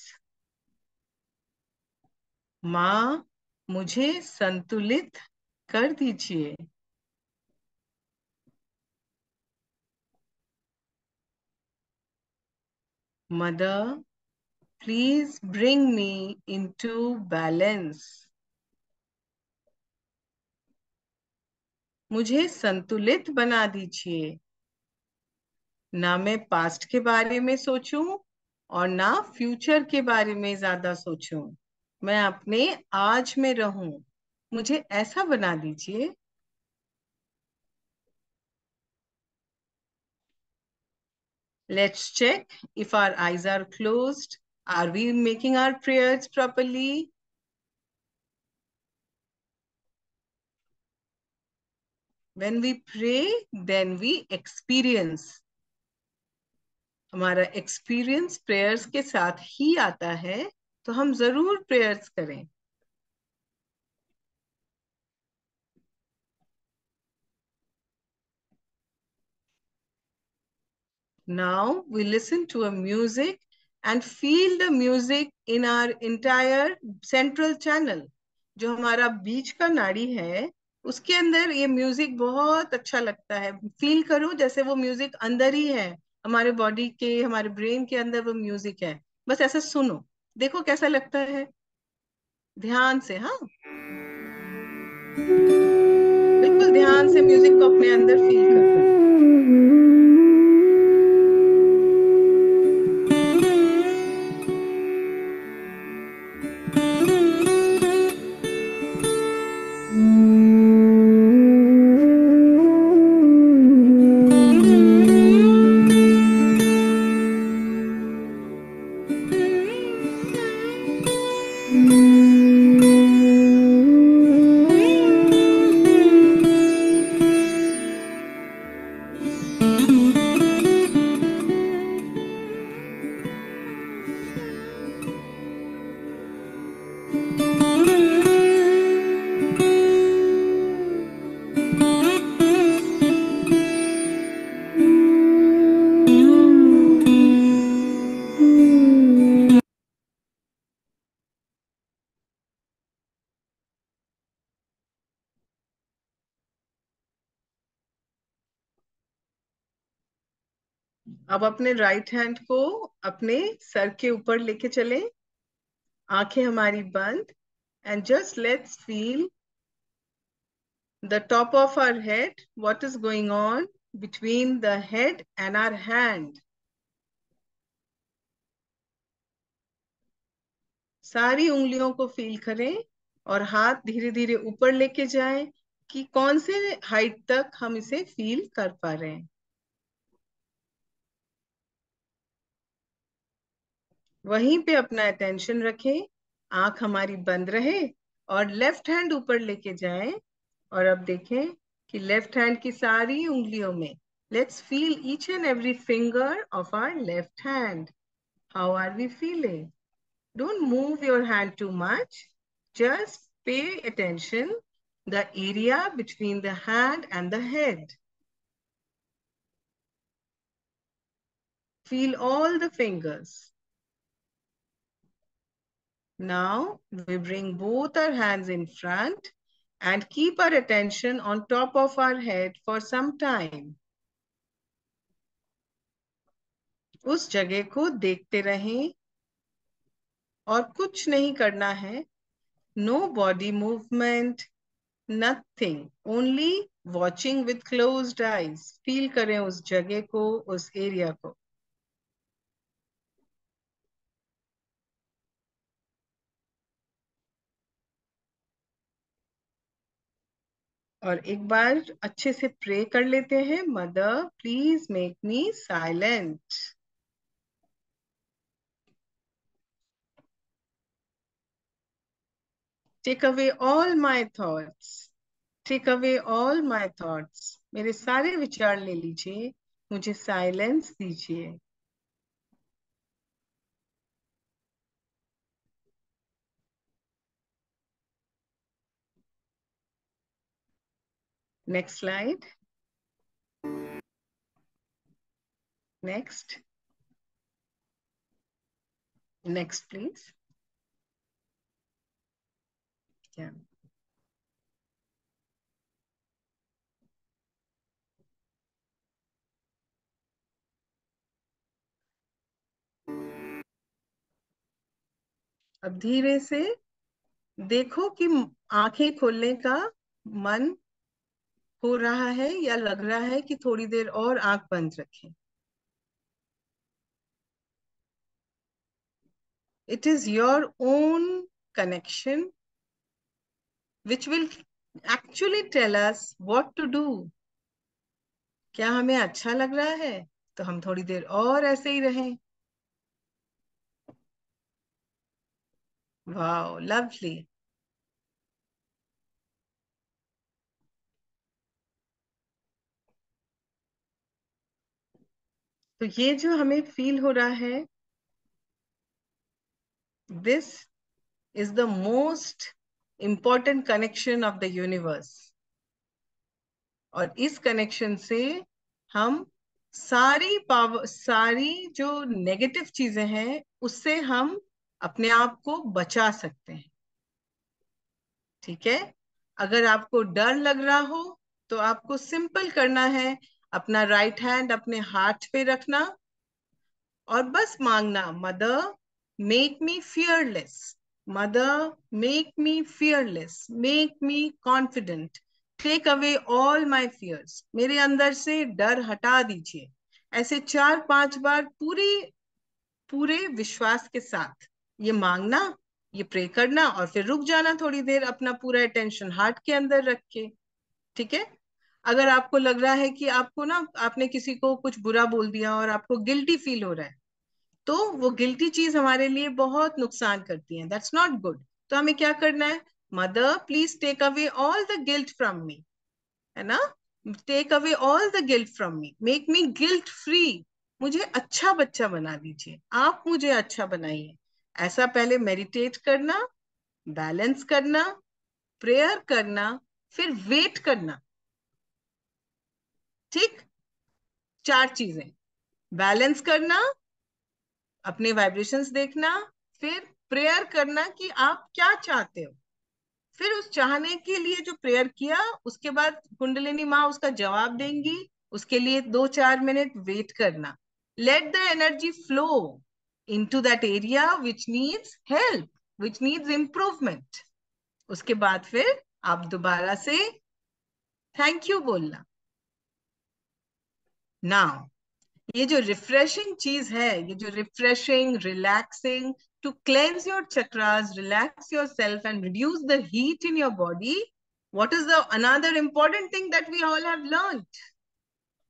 माँ, मुझे संतुलित कर दीजिए. Mother, please bring me into balance. मुझे संतुलित बना दीजिए. ना मैं पास्ट के बारे में सोचूं और ना फ्यूचर के बारे में ज्यादा सोचूं. मैं अपने आज में रहूं. मुझे ऐसा बना दीजिए. Let's check if our eyes are closed. Are we making our prayers properly? When we pray, then we experience. हमारा एक्सपीरियंस प्रेयर्स के साथ ही आता है, तो हम जरूर प्रेयर्स करें. Now we listen to a music and feel the music in our entire central channel. जो हमारा बीच का नाड़ी है, उसके अंदर ये म्यूजिक बहुत अच्छा लगता है. फील करो जैसे वो म्यूजिक अंदर ही है. हमारे बॉडी के, हमारे ब्रेन के अंदर वो म्यूजिक है. बस ऐसे सुनो, देखो कैसा लगता है. ध्यान से, हाँ, बिल्कुल ध्यान से म्यूजिक को अपने अंदर फील करो. अब अपने राइट हैंड को अपने सर के ऊपर लेके चले, आंखें हमारी बंद, and just let's feel the top of our head, what is going on between the head and our hand. सारी उंगलियों को फील करें और हाथ धीरे धीरे ऊपर लेके जाएं कि कौन से हाइट तक हम इसे फील कर पा रहे हैं। वहीं पे अपना अटेंशन रखें, आंख हमारी बंद रहे और लेफ्ट हैंड ऊपर लेके जाएं। और अब देखें कि लेफ्ट हैंड की सारी उंगलियों में let's feel each and every finger of our left hand. How are we feeling? Don't move your hand too much. Just pay attention the area between the hand and the head. Feel all the fingers. Now we bring both our hands in front and keep our attention on top of our head for some time. उस जगह को देखते रहें और कुछ नहीं करना है। No body movement, nothing, only watching with closed eyes. Feel करें उस जगह को, उस एरिया को। और एक बार अच्छे से प्रे कर लेते हैं, mother please make me silent. Take away all my thoughts, take away all my thoughts. मेरे सारे विचार ले लीजिए, मुझे साइलेंस दीजिए। Next slide, next, next please. क्या अब धीरे से देखो कि आंखें खोलने का मन हो रहा है या लग रहा है कि थोड़ी देर और आंख बंद रखें। It is your own connection which will actually tell us what to do. क्या हमें अच्छा लग रहा है तो हम थोड़ी देर और ऐसे ही रहें। Wow, lovely. तो ये जो हमें फील हो रहा है, this is the most important connection of the universe. और इस कनेक्शन से हम सारी पावर, सारी जो नेगेटिव चीजें हैं उससे हम अपने आप को बचा सकते हैं। ठीक है? अगर आपको डर लग रहा हो तो आपको सिंपल करना है, अपना राइट हैंड अपने हार्ट पे रखना और बस मांगना, mother make me fearless, mother make me fearless, make me confident, take away all my fears. मेरे अंदर से डर हटा दीजिए। ऐसे 4-5 बार पूरी पूरे विश्वास के साथ ये मांगना, ये प्रे करना और फिर रुक जाना थोड़ी देर, अपना पूरा अटेंशन हार्ट के अंदर रख के। ठीक है? अगर आपको लग रहा है कि आपको ना, आपने किसी को कुछ बुरा बोल दिया और आपको गिल्टी फील हो रहा है, तो वो गिल्टी चीज हमारे लिए बहुत नुकसान करती है, दैट्स नॉट गुड। तो हमें क्या करना है, mother please take away all the guilt from me, है ना, take away all the guilt from me, make me guilt free, मुझे अच्छा बच्चा बना दीजिए, आप मुझे अच्छा बनाइए। ऐसा पहले मेडिटेट करना, बैलेंस करना, प्रेयर करना, फिर वेट करना। ठीक, चार चीजें, बैलेंस करना, अपने वाइब्रेशंस देखना, फिर प्रेयर करना कि आप क्या चाहते हो, फिर उस चाहने के लिए जो प्रेयर किया उसके बाद कुंडलिनी माँ उसका जवाब देंगी, उसके लिए 2-4 मिनट वेट करना, let the energy flow into that area which needs help, which needs improvement. उसके बाद फिर आप दोबारा से थैंक यू बोलना। नाउ ये जो रिफ्रेशिंग चीज है, ये जो refreshing relaxing to cleanse your chakras, relax yourself and reduce the heat in your body, what is the another important thing that we all have learned?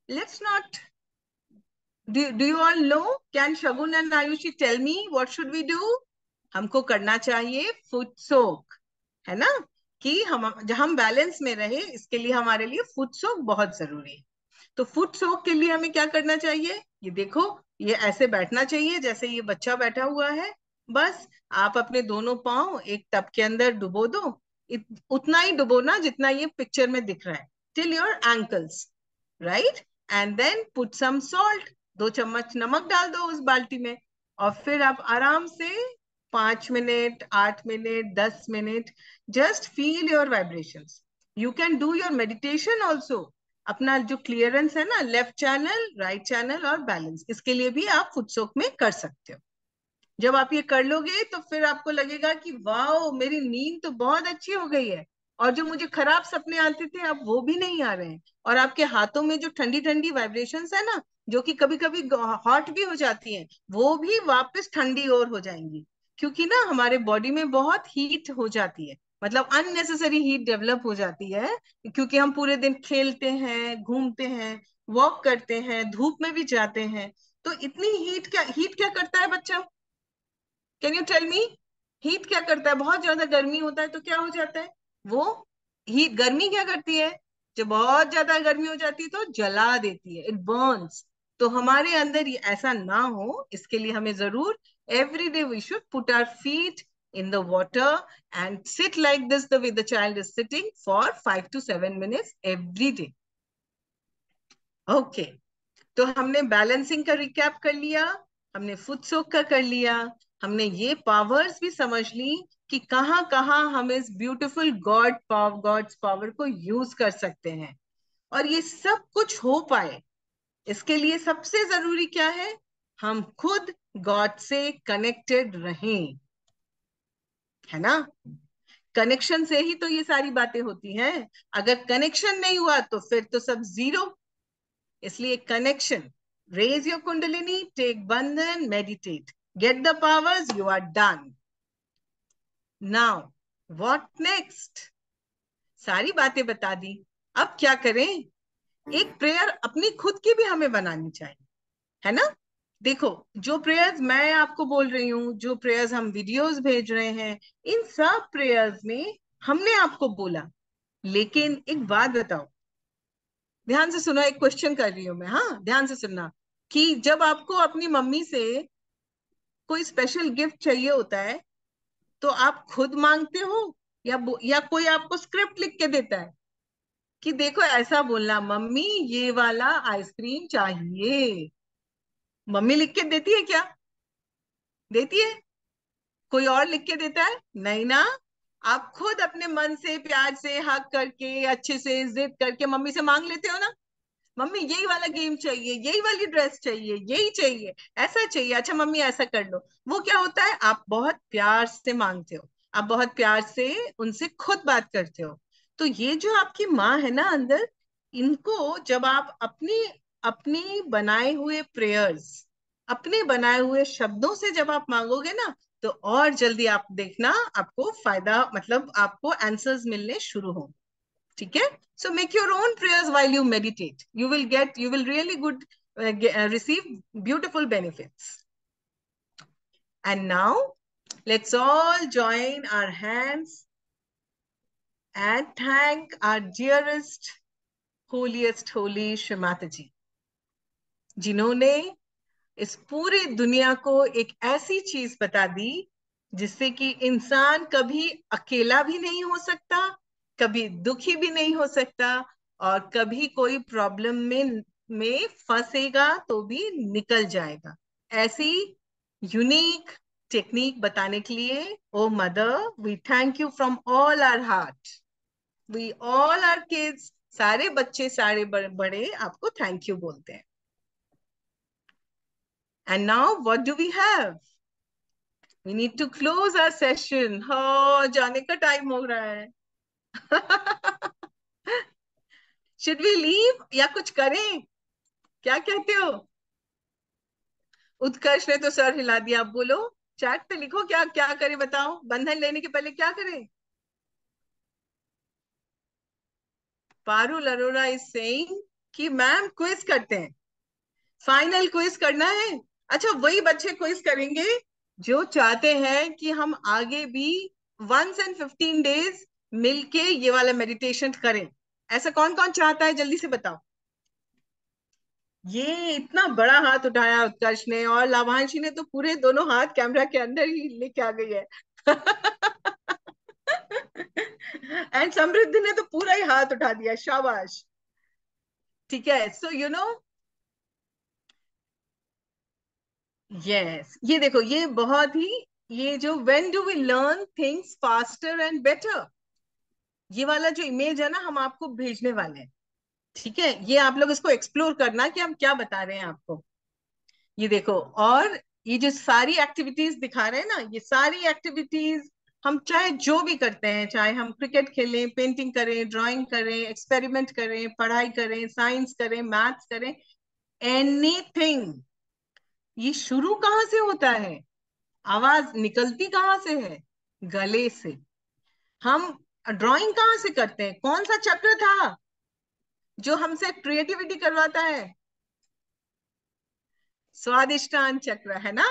Let's not, do you all know? Can Shagun and Ayushi tell me what should we do? हमको करना चाहिए foot सोक, है ना, कि हम balance में रहे, इसके लिए हमारे लिए फुट सोक बहुत जरूरी है। तो फुट सोक के लिए हमें क्या करना चाहिए, ये देखो, ये ऐसे बैठना चाहिए जैसे ये बच्चा बैठा हुआ है, बस आप अपने दोनों पांव एक टब के अंदर डुबो दो, उतना ही डुबोना जितना ये पिक्चर में दिख रहा है, till your ankles, right, and then put some salt, 2 चम्मच नमक डाल दो उस बाल्टी में, और फिर आप आराम से 5 minute, 8 minute, 10 minute, just feel your vibrations. You can do your meditation also, अपना जो क्लियरेंस है ना, लेफ्ट चैनल, राइट चैनल और बैलेंस, इसके लिए भी आप फुटसोक में कर सकते हो। जब आप ये कर लोगे तो फिर आपको लगेगा कि वाओ, मेरी नींद तो बहुत अच्छी हो गई है, और जो मुझे खराब सपने आते थे अब वो भी नहीं आ रहे हैं, और आपके हाथों में जो ठंडी ठंडी वाइब्रेशंस है ना, जो कि कभी कभी हॉट भी हो जाती हैं, वो भी वापस ठंडी और हो जाएंगी, क्योंकि ना हमारे बॉडी में बहुत हीट हो जाती है, मतलब अननेसेसरी हीट डेवलप हो जाती है, क्योंकि हम पूरे दिन खेलते हैं, घूमते हैं, वॉक करते हैं, धूप में भी जाते हैं। तो इतनी हीट क्या करता है बच्चा, can you tell me, heat क्या करता है, बहुत ज्यादा गर्मी होता है तो क्या हो जाता है, वो हीट, गर्मी क्या करती है, जब बहुत ज्यादा गर्मी हो जाती है तो जला देती है, इट बर्न्स। तो हमारे अंदर ये ऐसा ना हो, इसके लिए हमें जरूर every day we should put our feet in the water and sit like this the way the child is sitting for 5 to 7 minutes every day. Okay, तो हमने बैलेंसिंग का रिकैप कर लिया, हमने फुट सोक का कर लिया, हमने ये पावर्स भी समझ ली कि कहाँ कहाँ हम इस ब्यूटीफुल गॉड्स पावर को यूज कर सकते हैं, और ये सब कुछ हो पाए इसके लिए सबसे जरूरी क्या है, हम खुद गॉड से कनेक्टेड रहें, है ना, कनेक्शन से ही तो ये सारी बातें होती हैं, अगर कनेक्शन नहीं हुआ तो फिर तो सब जीरो। इसलिए connection, raise your kundalini, take bandhan, meditate, get the powers, you are done. Now what next, सारी बातें बता दी, अब क्या करें, एक प्रेयर अपनी खुद की भी हमें बनानी चाहिए, है ना। देखो, जो प्रेयर्स मैं आपको बोल रही हूँ, जो प्रेयर्स हम वीडियोस भेज रहे हैं, इन सब प्रेयर्स में हमने आपको बोला, लेकिन एक बात बताओ, ध्यान से सुनो, एक क्वेश्चन कर रही हूं मैं, हाँ ध्यान से सुनना, कि जब आपको अपनी मम्मी से कोई स्पेशल गिफ्ट चाहिए होता है तो आप खुद मांगते हो, या कोई आपको स्क्रिप्ट लिख के देता है कि देखो ऐसा बोलना, मम्मी ये वाला आइसक्रीम चाहिए, मम्मी लिख के देती है क्या, देती है, कोई और लिख के देता है, नहीं ना, आप खुद अपने मन से प्यार से हक करके अच्छे से जिद करके मम्मी से मांग लेते हो ना, मम्मी यही वाला गेम चाहिए, यही वाली ड्रेस चाहिए, यही चाहिए, ऐसा चाहिए, अच्छा मम्मी ऐसा कर लो। वो क्या होता है, आप बहुत प्यार से मांगते हो, आप बहुत प्यार से उनसे खुद बात करते हो। तो ये जो आपकी माँ है ना अंदर, इनको जब आप अपनी अपनी बनाए हुए प्रेयर्स, अपने बनाए हुए शब्दों से जब आप मांगोगे ना, तो और जल्दी आप देखना, आपको फायदा, मतलब आपको आंसर्स मिलने शुरू होंगे, ठीक है। So make your own prayers while you meditate, you will really receive beautiful benefits. And now let's all join our hands and thank our dearest, holiest holy Shri Mata ji, जिन्होंने इस पूरी दुनिया को एक ऐसी चीज बता दी जिससे कि इंसान कभी अकेला भी नहीं हो सकता, कभी दुखी भी नहीं हो सकता, और कभी कोई प्रॉब्लम में फंसेगा तो भी निकल जाएगा। ऐसी यूनिक टेक्निक बताने के लिए, oh mother, we thank you from all our heart. We all are kids, सारे बच्चे, सारे बड़े आपको थैंक यू बोलते हैं। And now what do we have? We need to close our session. Oh, जाने का टाइम हो रहा है। Should we leave या कुछ करें? क्या कहते हो? उत्कर्ष ने तो सर हिला दिया। आप बोलो, चैट पे लिखो, क्या क्या करें बताओ। बंधन लेने के पहले क्या करें? पारुल अरोरा इज सेइंग कि मैम क्विज करते हैं, फाइनल क्विज करना है। अच्छा, वही बच्चे क्विज करेंगे जो चाहते हैं कि हम आगे भी 115 days मिलके ये वाला मेडिटेशन करें। ऐसा कौन कौन चाहता है, जल्दी से बताओ। ये इतना बड़ा हाथ उठाया उत्कर्ष ने, और लाभांशी ने तो पूरे दोनों हाथ कैमरा के अंदर ही लेके आ गई है। एंड समृद्धि ने तो पूरा ही हाथ उठा दिया, शाबाश। ठीक है, सो यू नो, यस, ये देखो, ये बहुत ही, ये जो when do we learn things faster and better, ये वाला जो इमेज है ना, हम आपको भेजने वाले हैं। ठीक है, ये आप लोग इसको एक्सप्लोर करना कि हम क्या बता रहे हैं आपको। ये देखो, और ये जो सारी एक्टिविटीज दिखा रहे हैं ना, ये सारी एक्टिविटीज हम चाहे जो भी करते हैं, चाहे हम क्रिकेट खेलें, पेंटिंग करें, ड्राइंग करें, एक्सपेरिमेंट करें, पढ़ाई करें, साइंस करें, मैथ्स करें, एनीथिंग, ये शुरू कहाँ से होता है? आवाज निकलती कहाँ से है? गले से। हम ड्राइंग कहाँ से करते हैं? कौन सा चक्र था जो हमसे क्रिएटिविटी करवाता है? स्वादिष्टान चक्र, है ना?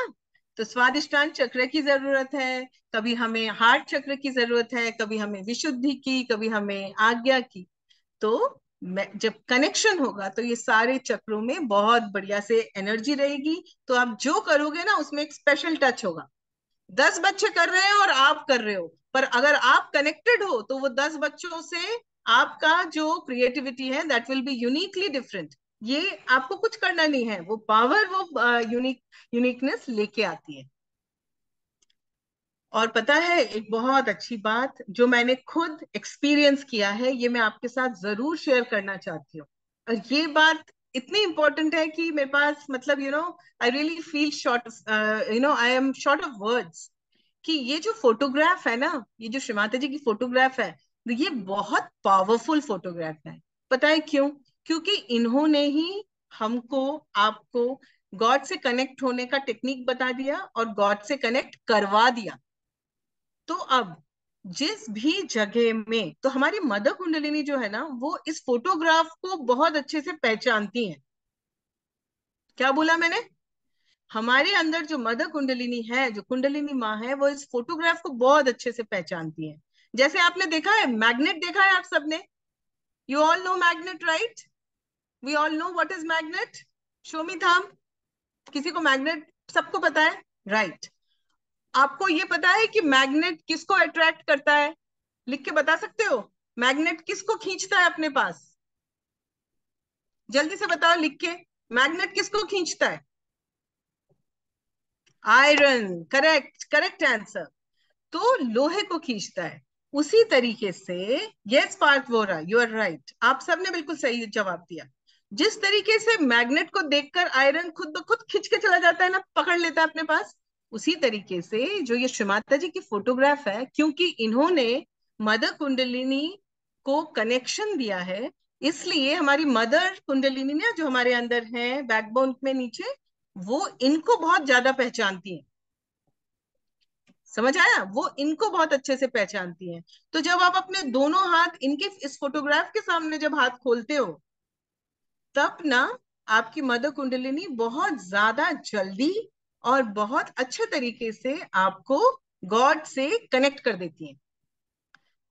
तो स्वादिष्टान चक्र की जरूरत है, कभी हमें हार्ट चक्र की जरूरत है, कभी हमें विशुद्धि की, कभी हमें आज्ञा की। तो जब कनेक्शन होगा तो ये सारे चक्रों में बहुत बढ़िया से एनर्जी रहेगी, तो आप जो करोगे ना उसमें एक स्पेशल टच होगा। 10 बच्चे कर रहे हैं और आप कर रहे हो, पर अगर आप कनेक्टेड हो तो वो 10 बच्चों से आपका जो क्रिएटिविटी है that will be uniquely different. ये आपको कुछ करना नहीं है, वो पावर, वो यूनिकनेस लेके आती है। और पता है, एक बहुत अच्छी बात जो मैंने खुद एक्सपीरियंस किया है, ये मैं आपके साथ जरूर शेयर करना चाहती हूँ। और ये बात इतनी इंपॉर्टेंट है कि मेरे पास, मतलब I really feel short, I am short of words, कि ये जो फोटोग्राफ है ना, ये जो श्री माता जी की फोटोग्राफ है, ये बहुत पावरफुल फोटोग्राफ है। पता है क्यों? क्योंकि इन्होंने ही हमको, आपको गॉड से कनेक्ट होने का टेक्निक बता दिया और गॉड से कनेक्ट करवा दिया। तो अब जिस भी जगह में, तो हमारी मदर कुंडलिनी जो है ना, वो इस फोटोग्राफ को बहुत अच्छे से पहचानती है। क्या बोला मैंने? हमारे अंदर जो मदर कुंडलिनी है, जो कुंडलिनी माँ है, वो इस फोटोग्राफ को बहुत अच्छे से पहचानती है। जैसे आपने देखा है मैग्नेट, देखा है आप सबने? You all know magnet, right? We all know what is magnet. Show me thumb. किसी को मैग्नेट सबको पता है, राइट? आपको ये पता है कि मैग्नेट किसको अट्रैक्ट करता है? लिख के बता सकते हो? मैग्नेट किसको खींचता है अपने पास? जल्दी से बताओ लिख के। मैग्नेट किसको खींचता है? Iron, correct, correct answer. तो लोहे को खींचता है। उसी तरीके से, yes Parth Vora, you are right, आप सबने बिल्कुल सही जवाब दिया। जिस तरीके से मैग्नेट को देखकर आयरन खुद ब खुद खींच के चला जाता है ना, पकड़ लेता है अपने पास, उसी तरीके से जो ये श्री माता जी की फोटोग्राफ है, क्योंकि इन्होंने मदर कुंडलिनी को कनेक्शन दिया है, इसलिए हमारी मदर कुंडलिनी ना, जो हमारे अंदर है बैकबोन में नीचे, वो इनको बहुत ज्यादा पहचानती है। समझ आया? वो इनको बहुत अच्छे से पहचानती हैं। तो जब आप अपने दोनों हाथ इनके इस फोटोग्राफ के सामने जब हाथ खोलते हो, तब ना आपकी मदर कुंडलिनी बहुत ज्यादा जल्दी और बहुत अच्छे तरीके से आपको गॉड से कनेक्ट कर देती हैं।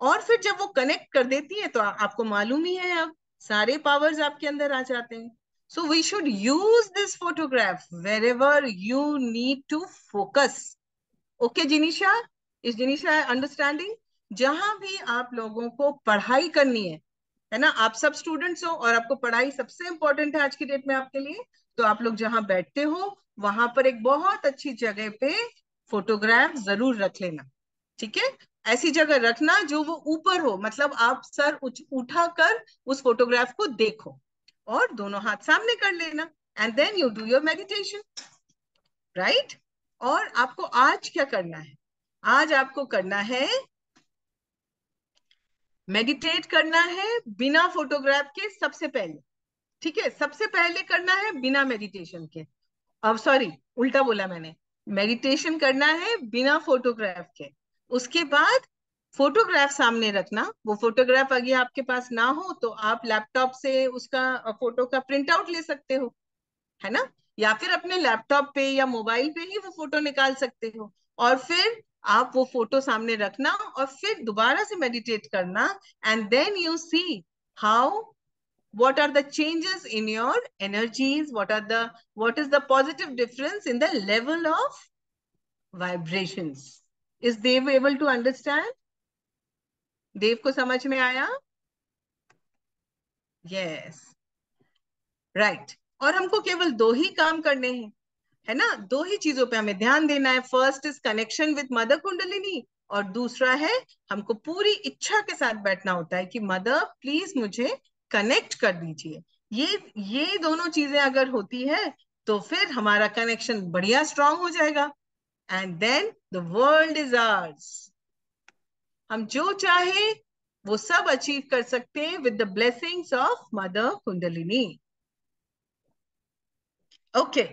और फिर जब वो कनेक्ट कर देती है तो आपको मालूम ही है, अब सारे पावर्स आपके अंदर आ जाते हैं। So we should use this photograph wherever you need to focus. Okay Jinisha, is Jinisha understanding? जहां भी आप लोगों को पढ़ाई करनी है ना, आप सब स्टूडेंट्स हो और आपको पढ़ाई सबसे इंपॉर्टेंट है आज की डेट में आपके लिए, तो आप लोग जहां बैठते हो वहां पर एक बहुत अच्छी जगह पे फोटोग्राफ जरूर रख लेना। ठीक है? ऐसी जगह रखना जो वो ऊपर हो, मतलब आप सर उठा कर उस फोटोग्राफ को देखो, और दोनों हाथ सामने कर लेना, and then you do your meditation, right? और आपको आज क्या करना है? आज आपको करना है, मेडिटेट करना है बिना फोटोग्राफ के सबसे पहले। ठीक है? सबसे पहले करना है बिना मेडिटेशन के। अब सॉरी, उल्टा बोला मैंने। मेडिटेशन करना है बिना फोटोग्राफ के। उसके बाद फोटोग्राफ सामने रखना। वो फोटोग्राफ अगर आपके पास ना हो तो आप लैपटॉप से उसका फोटो का प्रिंट आउट ले सकते हो, है ना? या फिर अपने लैपटॉप पे या मोबाइल पे ही वो फोटो निकाल सकते हो। और फिर आप वो फोटो सामने रखना और फिर दोबारा से मेडिटेट करना, and then you see how, what are the changes in your energies, what is the positive difference in the level of vibrations. Is Dev able to understand? देव को समझ में आया? Yes, right. और हमको केवल दो ही काम करने हैं, है ना? दो ही चीजों पे हमें ध्यान देना है। First is connection with mother kundalini, और दूसरा है हमको पूरी इच्छा के साथ बैठना होता है कि मदर प्लीज मुझे कनेक्ट कर दीजिए। ये दोनों चीजें अगर होती है तो फिर हमारा कनेक्शन बढ़िया स्ट्रांग हो जाएगा, and then the world is ours. हम जो चाहे वो सब अचीव कर सकते हैं with the blessings of mother Kundalini. Okay,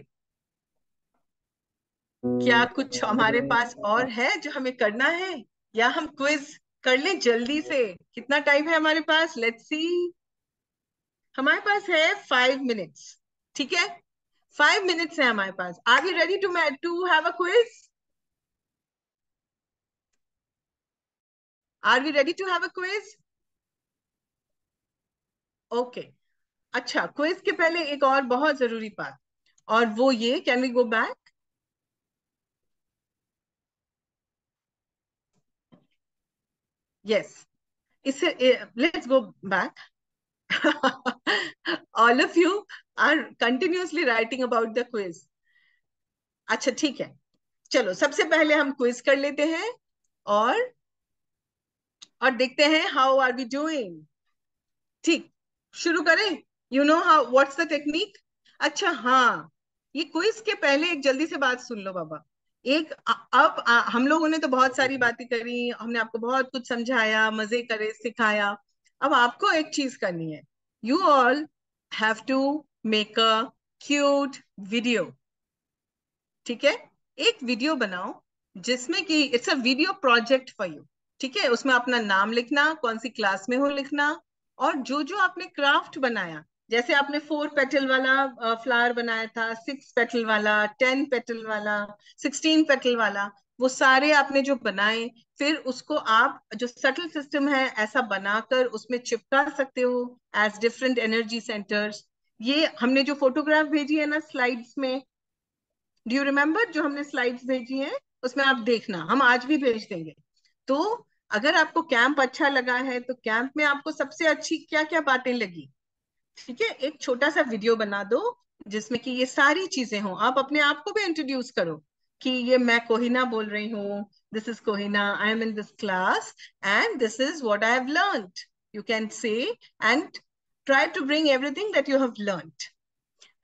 क्या कुछ हमारे पास और है जो हमें करना है, या हम क्विज कर लें जल्दी से? कितना टाइम है हमारे पास? Let's see. हमारे पास है 5 मिनट्स। ठीक है, 5 मिनट्स है हमारे पास। Are we ready to have a quiz? Are we ready to have a quiz? Okay, अच्छा, क्विज के पहले एक और बहुत जरूरी बात, और वो ये, can we go back? Yes, इससे let's go back. All of you are continuously writing about the quiz. अच्छा ठीक है, चलो सबसे पहले हम क्विज कर लेते हैं, और देखते हैं हाउ आर वी डूइंग। ठीक, शुरू करें? You know how, what's the technique? अच्छा हाँ, ये क्विज के पहले एक जल्दी से बात सुन लो बाबा। एक हम लोगों ने तो बहुत सारी बातें करी, हमने आपको बहुत कुछ समझाया, मजे करे, सिखाया। अब आपको एक चीज करनी है। You all have to make a cute video. ठीक है? एक वीडियो बनाओ जिसमें कि it's a video project for you. ठीक है? उसमें अपना नाम लिखना, कौन सी क्लास में हो लिखना, और जो जो आपने क्राफ्ट बनाया, जैसे आपने 4 पेटल वाला फ्लावर बनाया था, 6 पेटल वाला, 10 पेटल वाला, 16 पेटल वाला, वो सारे आपने जो बनाए, फिर उसको आप जो सटल सिस्टम है ऐसा बनाकर उसमें चिपका सकते हो एज डिफरेंट एनर्जी सेंटर्स। ये हमने जो फोटोग्राफ भेजी है ना स्लाइड्स में, डू यू रिमेम्बर जो हमने स्लाइड्स भेजी हैं, उसमें आप देखना, हम आज भी भेज देंगे। तो अगर आपको कैंप अच्छा लगा है तो कैंप में आपको सबसे अच्छी क्या क्या बातें लगी, ठीक है, एक छोटा सा वीडियो बना दो जिसमें कि ये सारी चीजें हों। आप अपने आप को भी इंट्रोड्यूस करो कि ये मैं कोहिना बोल रही हूँ, this is Kohina, I am in this class, and this is what I have learned, you can say, and try to bring everything that you have learned,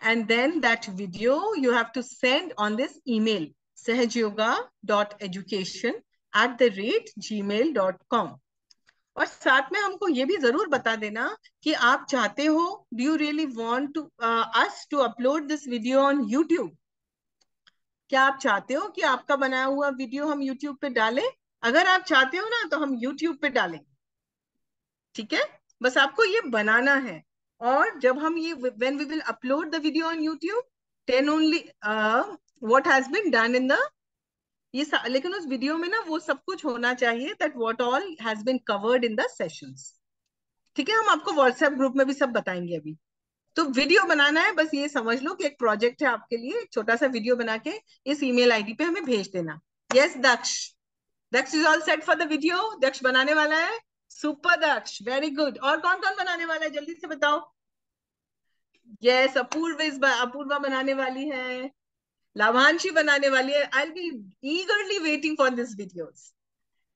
and then that video you have to send on this email, sahajyoga.education@gmail.com। और साथ में हमको ये भी जरूर बता देना कि आप चाहते हो, do you really want to us to upload this video on YouTube? क्या आप चाहते हो कि आपका बनाया हुआ वीडियो हम यूट्यूब पे डालें? अगर आप चाहते हो ना तो हम यूट्यूब पे डालेंगे। ठीक है? बस आपको ये बनाना है, और जब हम ये, when we will upload the video on YouTube, then only what has been done in the लेकिन उस वीडियो में ना वो सब कुछ होना चाहिए, that what all has been covered in the sessions. ठीक है, हम आपको व्हाट्सएप ग्रुप में भी सब बताएंगे अभी। तो वीडियो बनाना है, बस ये समझ लो कि एक प्रोजेक्ट है आपके लिए, एक छोटा सा वीडियो बना के इस ईमेल आईडी पे हमें भेज देना। Yes Daksh, Daksh is all set for the video. Daksh बनाने वाला है, सुपर दक्ष, वेरी गुड। और कौन कौन बनाने वाला है जल्दी से बताओ। यस, अपूर्वा बनाने वाली है, लाभांशी बनाने वाली है। I will be ईगरली waiting for this videos.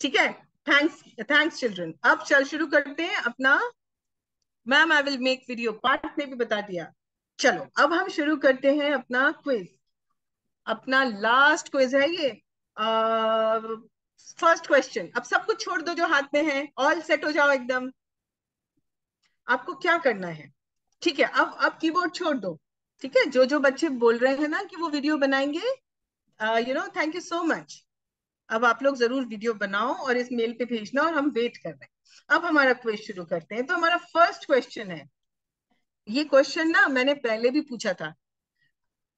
ठीक है, थैंक्स, थैंक्स चिल्ड्रन। अब चल शुरू करते हैं अपना। Ma'am I will make video, Parth ने भी बता दिया। चलो अब हम शुरू करते हैं अपना क्विज। अपना लास्ट क्विज है ये। फर्स्ट क्वेश्चन, अब सब कुछ छोड़ दो जो हाथ में है, ऑल सेट हो जाओ एकदम। आपको क्या करना है, ठीक है, अब कीबोर्ड छोड़ दो। ठीक है, जो जो बच्चे बोल रहे हैं ना कि वो वीडियो बनाएंगे, थैंक यू सो मच। अब आप लोग जरूर वीडियो बनाओ और इस मेल पे भेजना, और हम वेट कर रहे हैं। अब हमारा क्वेश्चन शुरू करते हैं। तो हमारा फर्स्ट क्वेश्चन है, ये क्वेश्चन ना मैंने पहले भी पूछा था,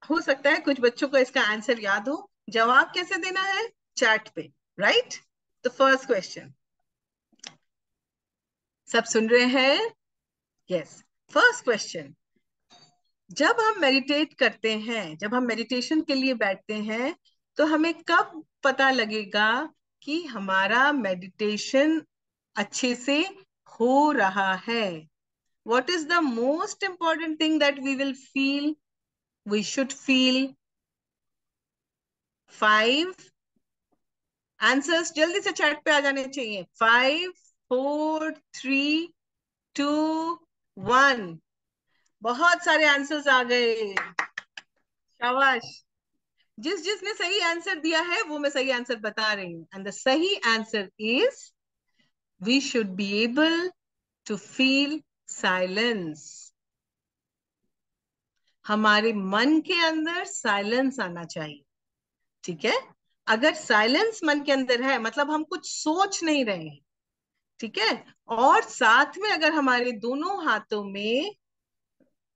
हो सकता है कुछ बच्चों को इसका आंसर याद हो। जवाब कैसे देना है, चैट पे, राइट। तो फर्स्ट क्वेश्चन, सब सुन रहे हैं। यस, फर्स्ट क्वेश्चन, जब हम मेडिटेट करते हैं, जब हम मेडिटेशन के लिए बैठते हैं, तो हमें कब पता लगेगा कि हमारा मेडिटेशन अच्छे से हो रहा है? What is the most important thing that we will feel, we should feel? 5 answers जल्दी से चैट पे आ जाने चाहिए। 5 4 3 2 1। बहुत सारे आंसर्स आ गए, शाबाश। जिसने सही आंसर दिया है वो मैं सही आंसर बता रही हूँ। एंड द सही answer is, we should be able to feel silence. हमारे मन के अंदर साइलेंस आना चाहिए। ठीक है, अगर साइलेंस मन के अंदर है मतलब हम कुछ सोच नहीं रहे हैं। ठीक है, और साथ में अगर हमारे दोनों हाथों में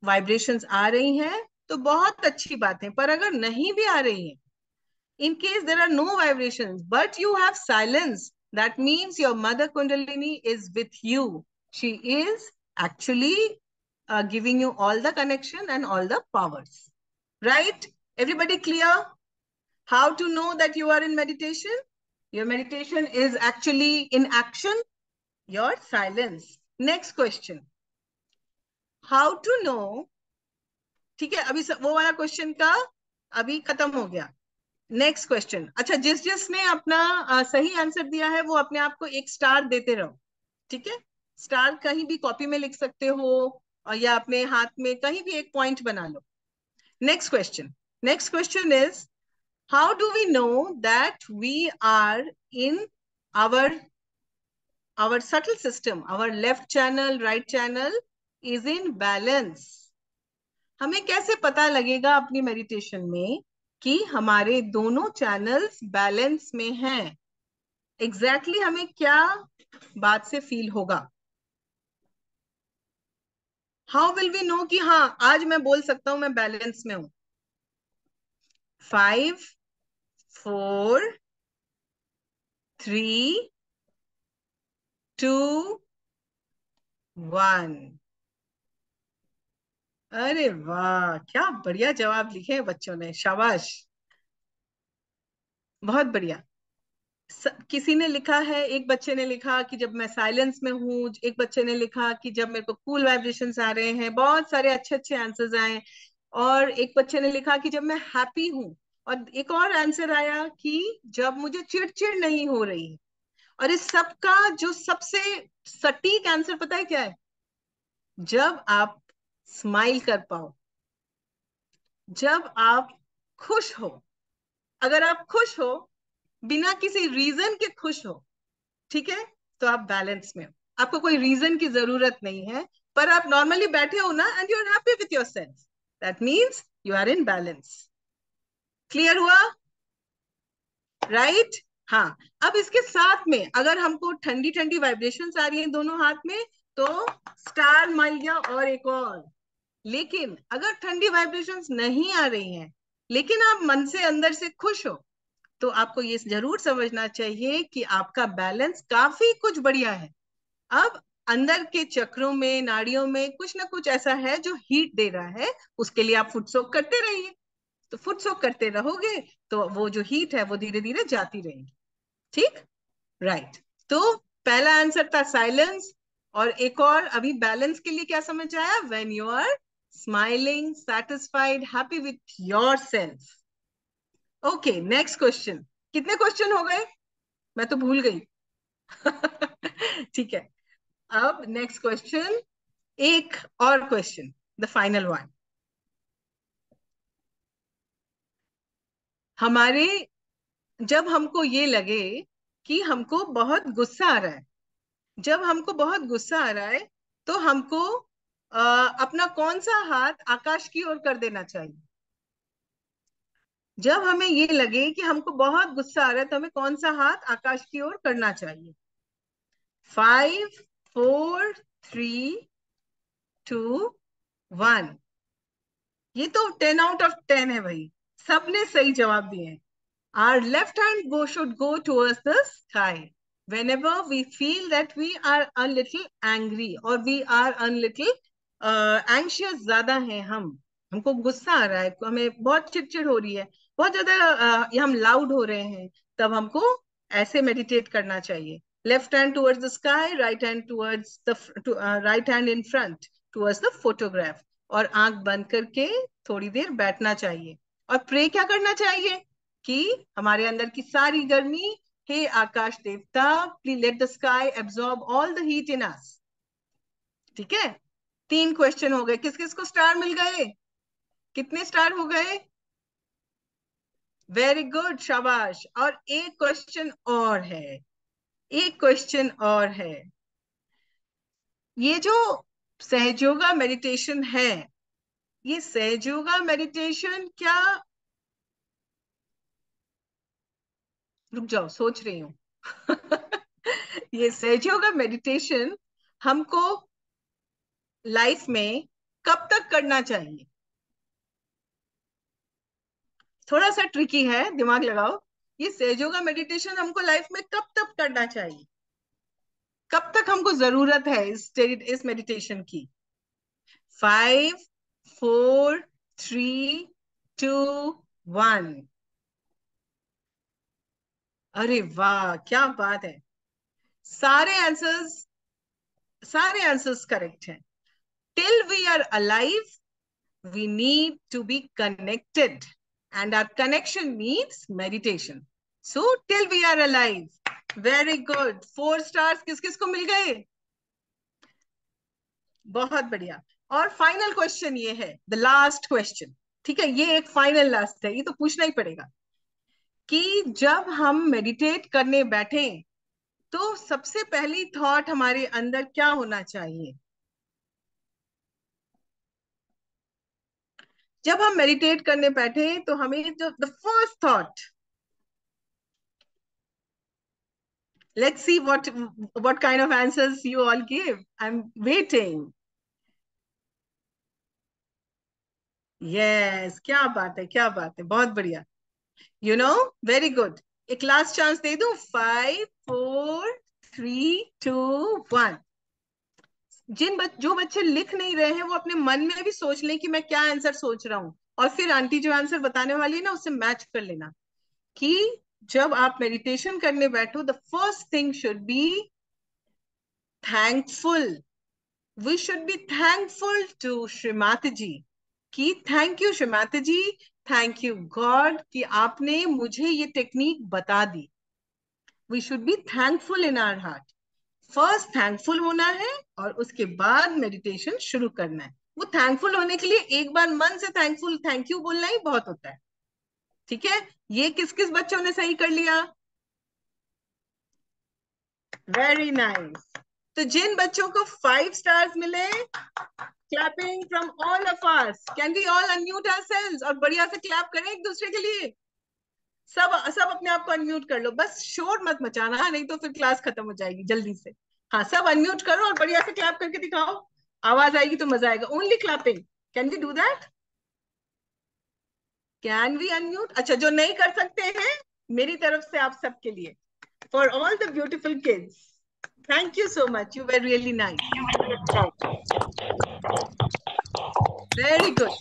वाइब्रेशंस आ रही हैं तो बहुत अच्छी बात है। पर अगर नहीं भी आ रही हैं, in case there are no vibrations but you have silence, that means your mother kundalini is with you. She is actually giving you all the connection and all the powers, right? Everybody clear? How to know that you are in meditation? Your meditation is actually in action, your silence. Next question, how to know? ठीक है, अभी वो वाला question का अभी खत्म हो गया। नेक्स्ट क्वेश्चन, अच्छा जिसने अपना सही आंसर दिया है वो अपने आप को एक स्टार देते रहो। ठीक है, स्टार कहीं भी कॉपी में लिख सकते हो, और या अपने हाथ में कहीं भी एक पॉइंट बना लो। Next question, next question is, how do we know that we are in our subtle system, our left channel, right channel is in balance? हमें कैसे पता लगेगा अपनी मेडिटेशन में कि हमारे दोनों चैनल्स बैलेंस में हैं? एग्जैक्टली हमें क्या बात से फील होगा? हाउ विल वी नो कि हाँ आज मैं बोल सकता हूं मैं बैलेंस में हूं? 5 4 3 2 1। अरे वाह, क्या बढ़िया जवाब लिखे हैं बच्चों ने, शाबाश, बहुत बढ़िया। किसी ने लिखा है, एक बच्चे ने लिखा कि जब मैं साइलेंस में हूँ, एक बच्चे ने लिखा कि जब मेरे को कूल वाइब्रेशंस आ रहे हैं। बहुत सारे अच्छे अच्छे आंसर्स आए। और एक बच्चे ने लिखा कि जब मैं हैप्पी हूँ। और एक और आंसर आया कि जब मुझे चिड़चिड़ नहीं हो रही है। और इस सब का जो सबसे सटीक आंसर पता है क्या है? जब आप स्माइल कर पाओ, जब आप खुश हो। अगर आप खुश हो, बिना किसी रीजन के खुश हो, ठीक है, तो आप बैलेंस में हो। आपको कोई रीजन की जरूरत नहीं है, पर आप नॉर्मली बैठे हो ना, and you are happy with yourself, that means you are in balance. Clear हुआ? राइट हाँ, अब इसके साथ में अगर हमको ठंडी ठंडी वाइब्रेशंस आ रही हैं दोनों हाथ में, तो स्टार मिल गया और एक और। लेकिन अगर ठंडी वाइब्रेशंस नहीं आ रही हैं, लेकिन आप मन से अंदर से खुश हो, तो आपको ये जरूर समझना चाहिए कि आपका बैलेंस काफी कुछ बढ़िया है। अब अंदर के चक्रों में, नाड़ियों में कुछ ना कुछ ऐसा है जो हीट दे रहा है, उसके लिए आप फुट सोक करते रहिए। तो फुट सोक करते रहोगे तो वो जो हीट है वो धीरे धीरे जाती रहेगी। ठीक, राइट। तो पहला आंसर था साइलेंस। और एक और अभी बैलेंस के लिए क्या समझ आया? When you are smiling, satisfied, happy with your self. Okay, next question. कितने क्वेश्चन हो गए? मैं तो भूल गई। ठीक है, अब नेक्स्ट क्वेश्चन, एक और क्वेश्चन, द फाइनल वन। हमारे, जब हमको ये लगे कि हमको बहुत गुस्सा आ रहा है, जब हमको बहुत गुस्सा आ रहा है, तो हमको अपना कौन सा हाथ आकाश की ओर कर देना चाहिए? जब हमें ये लगे कि हमको बहुत गुस्सा आ रहा है, तो हमें कौन सा हाथ आकाश की ओर करना चाहिए? 5, 4, 3, 2, 1। ये तो 10 out of 10 है भाई, सबने सही जवाब दिए हैं। Our left hand should go towards the sky. Whenever we feel that we are a little angry or we are a little anxious, ज्यादा हैं हमको गुस्सा आ रहा है, हमें बहुत चिड़चिड़ हो रही है, बहुत ज्यादा हम लाउड हो रहे हैं, तब हमको ऐसे मेडिटेट करना चाहिए। Left hand towards the sky, right hand towards the, right hand in front towards the photograph, और आंख बंद करके थोड़ी देर बैठना चाहिए। और प्रे क्या करना चाहिए? कि हमारे अंदर की सारी गर्मी, हे आकाश देवता, please let the sky absorb all the heat in us. ठीक है, 3 क्वेश्चन हो गए। किस किस को स्टार मिल गए? कितने स्टार हो गए? वेरी गुड, शाबाश। और एक क्वेश्चन और है, एक क्वेश्चन और है। ये जो सहयोगा मेडिटेशन है, ये सहयोगा मेडिटेशन क्या, रुक जाओ सोच रही हूँ। ये सहयोगा मेडिटेशन हमको लाइफ में कब तक करना चाहिए? थोड़ा सा ट्रिकी है, दिमाग लगाओ। ये सहयोगा मेडिटेशन हमको लाइफ में कब तक करना चाहिए? कब तक हमको जरूरत है इस मेडिटेशन की? 5, 4, 3, 2, 1। अरे वाह, क्या बात है! सारे आंसर्स, सारे आंसर्स करेक्ट हैं। Till we are alive, we need to be connected, and our connection needs meditation. So till we are alive, very good, 4 stars किस किस को मिल गए? बहुत बढ़िया। और फाइनल क्वेश्चन ये है, द लास्ट क्वेश्चन। ठीक है, ये एक फाइनल लास्ट है, ये तो पूछना ही पड़ेगा कि जब हम मेडिटेट करने बैठे, तो सबसे पहली थॉट हमारे अंदर क्या होना चाहिए? जब हम मेडिटेट करने बैठे तो हमें जो the first thought, let's see what kind of answers you all give. I'm waiting. Yes, क्या बात है, क्या बात है, बहुत बढ़िया। Very good. एक लास्ट चांस दे दूं? 5, 4, 3, 2, 1। जो बच्चे लिख नहीं रहे हैं, वो अपने मन में भी सोच लें कि मैं क्या आंसर सोच रहा हूँ, और फिर आंटी जो आंसर बताने वाली है ना, उससे मैच कर लेना। कि जब आप मेडिटेशन करने बैठो, the first thing should be thankful. We should be thankful to Shrimata ji, कि thank you Shrimata ji, thank you God कि आपने मुझे ये टेक्निक बता दी। We should be thankful in our heart. First thankful होना है, और उसके बाद मेडिटेशन शुरू करना है। वो थैंकफुल होने के लिए एक बार मन से थैंकफुल, थैंक यू बोलना ही बहुत होता है। ठीक है, ये किस किस बच्चों ने सही कर लिया? Very nice. तो जिन बच्चों को 5 स्टार्स मिले, clapping from all of us, can we all unmute ourselves और बढ़िया से क्लैप करें एक दूसरे के लिए? सब सब अपने आप को अनम्यूट कर लो, बस शोर मत मचाना, नहीं तो फिर क्लास खत्म हो जाएगी जल्दी से। हाँ, सब अनम्यूट करो और बढ़िया से क्लैप करके दिखाओ, आवाज आएगी तो मजा आएगा। Only clapping, can we do that? Can we unmute? अच्छा, जो नहीं कर सकते हैं, मेरी तरफ से आप सबके लिए, for all the beautiful kids, thank you so much, you were really nice, very good.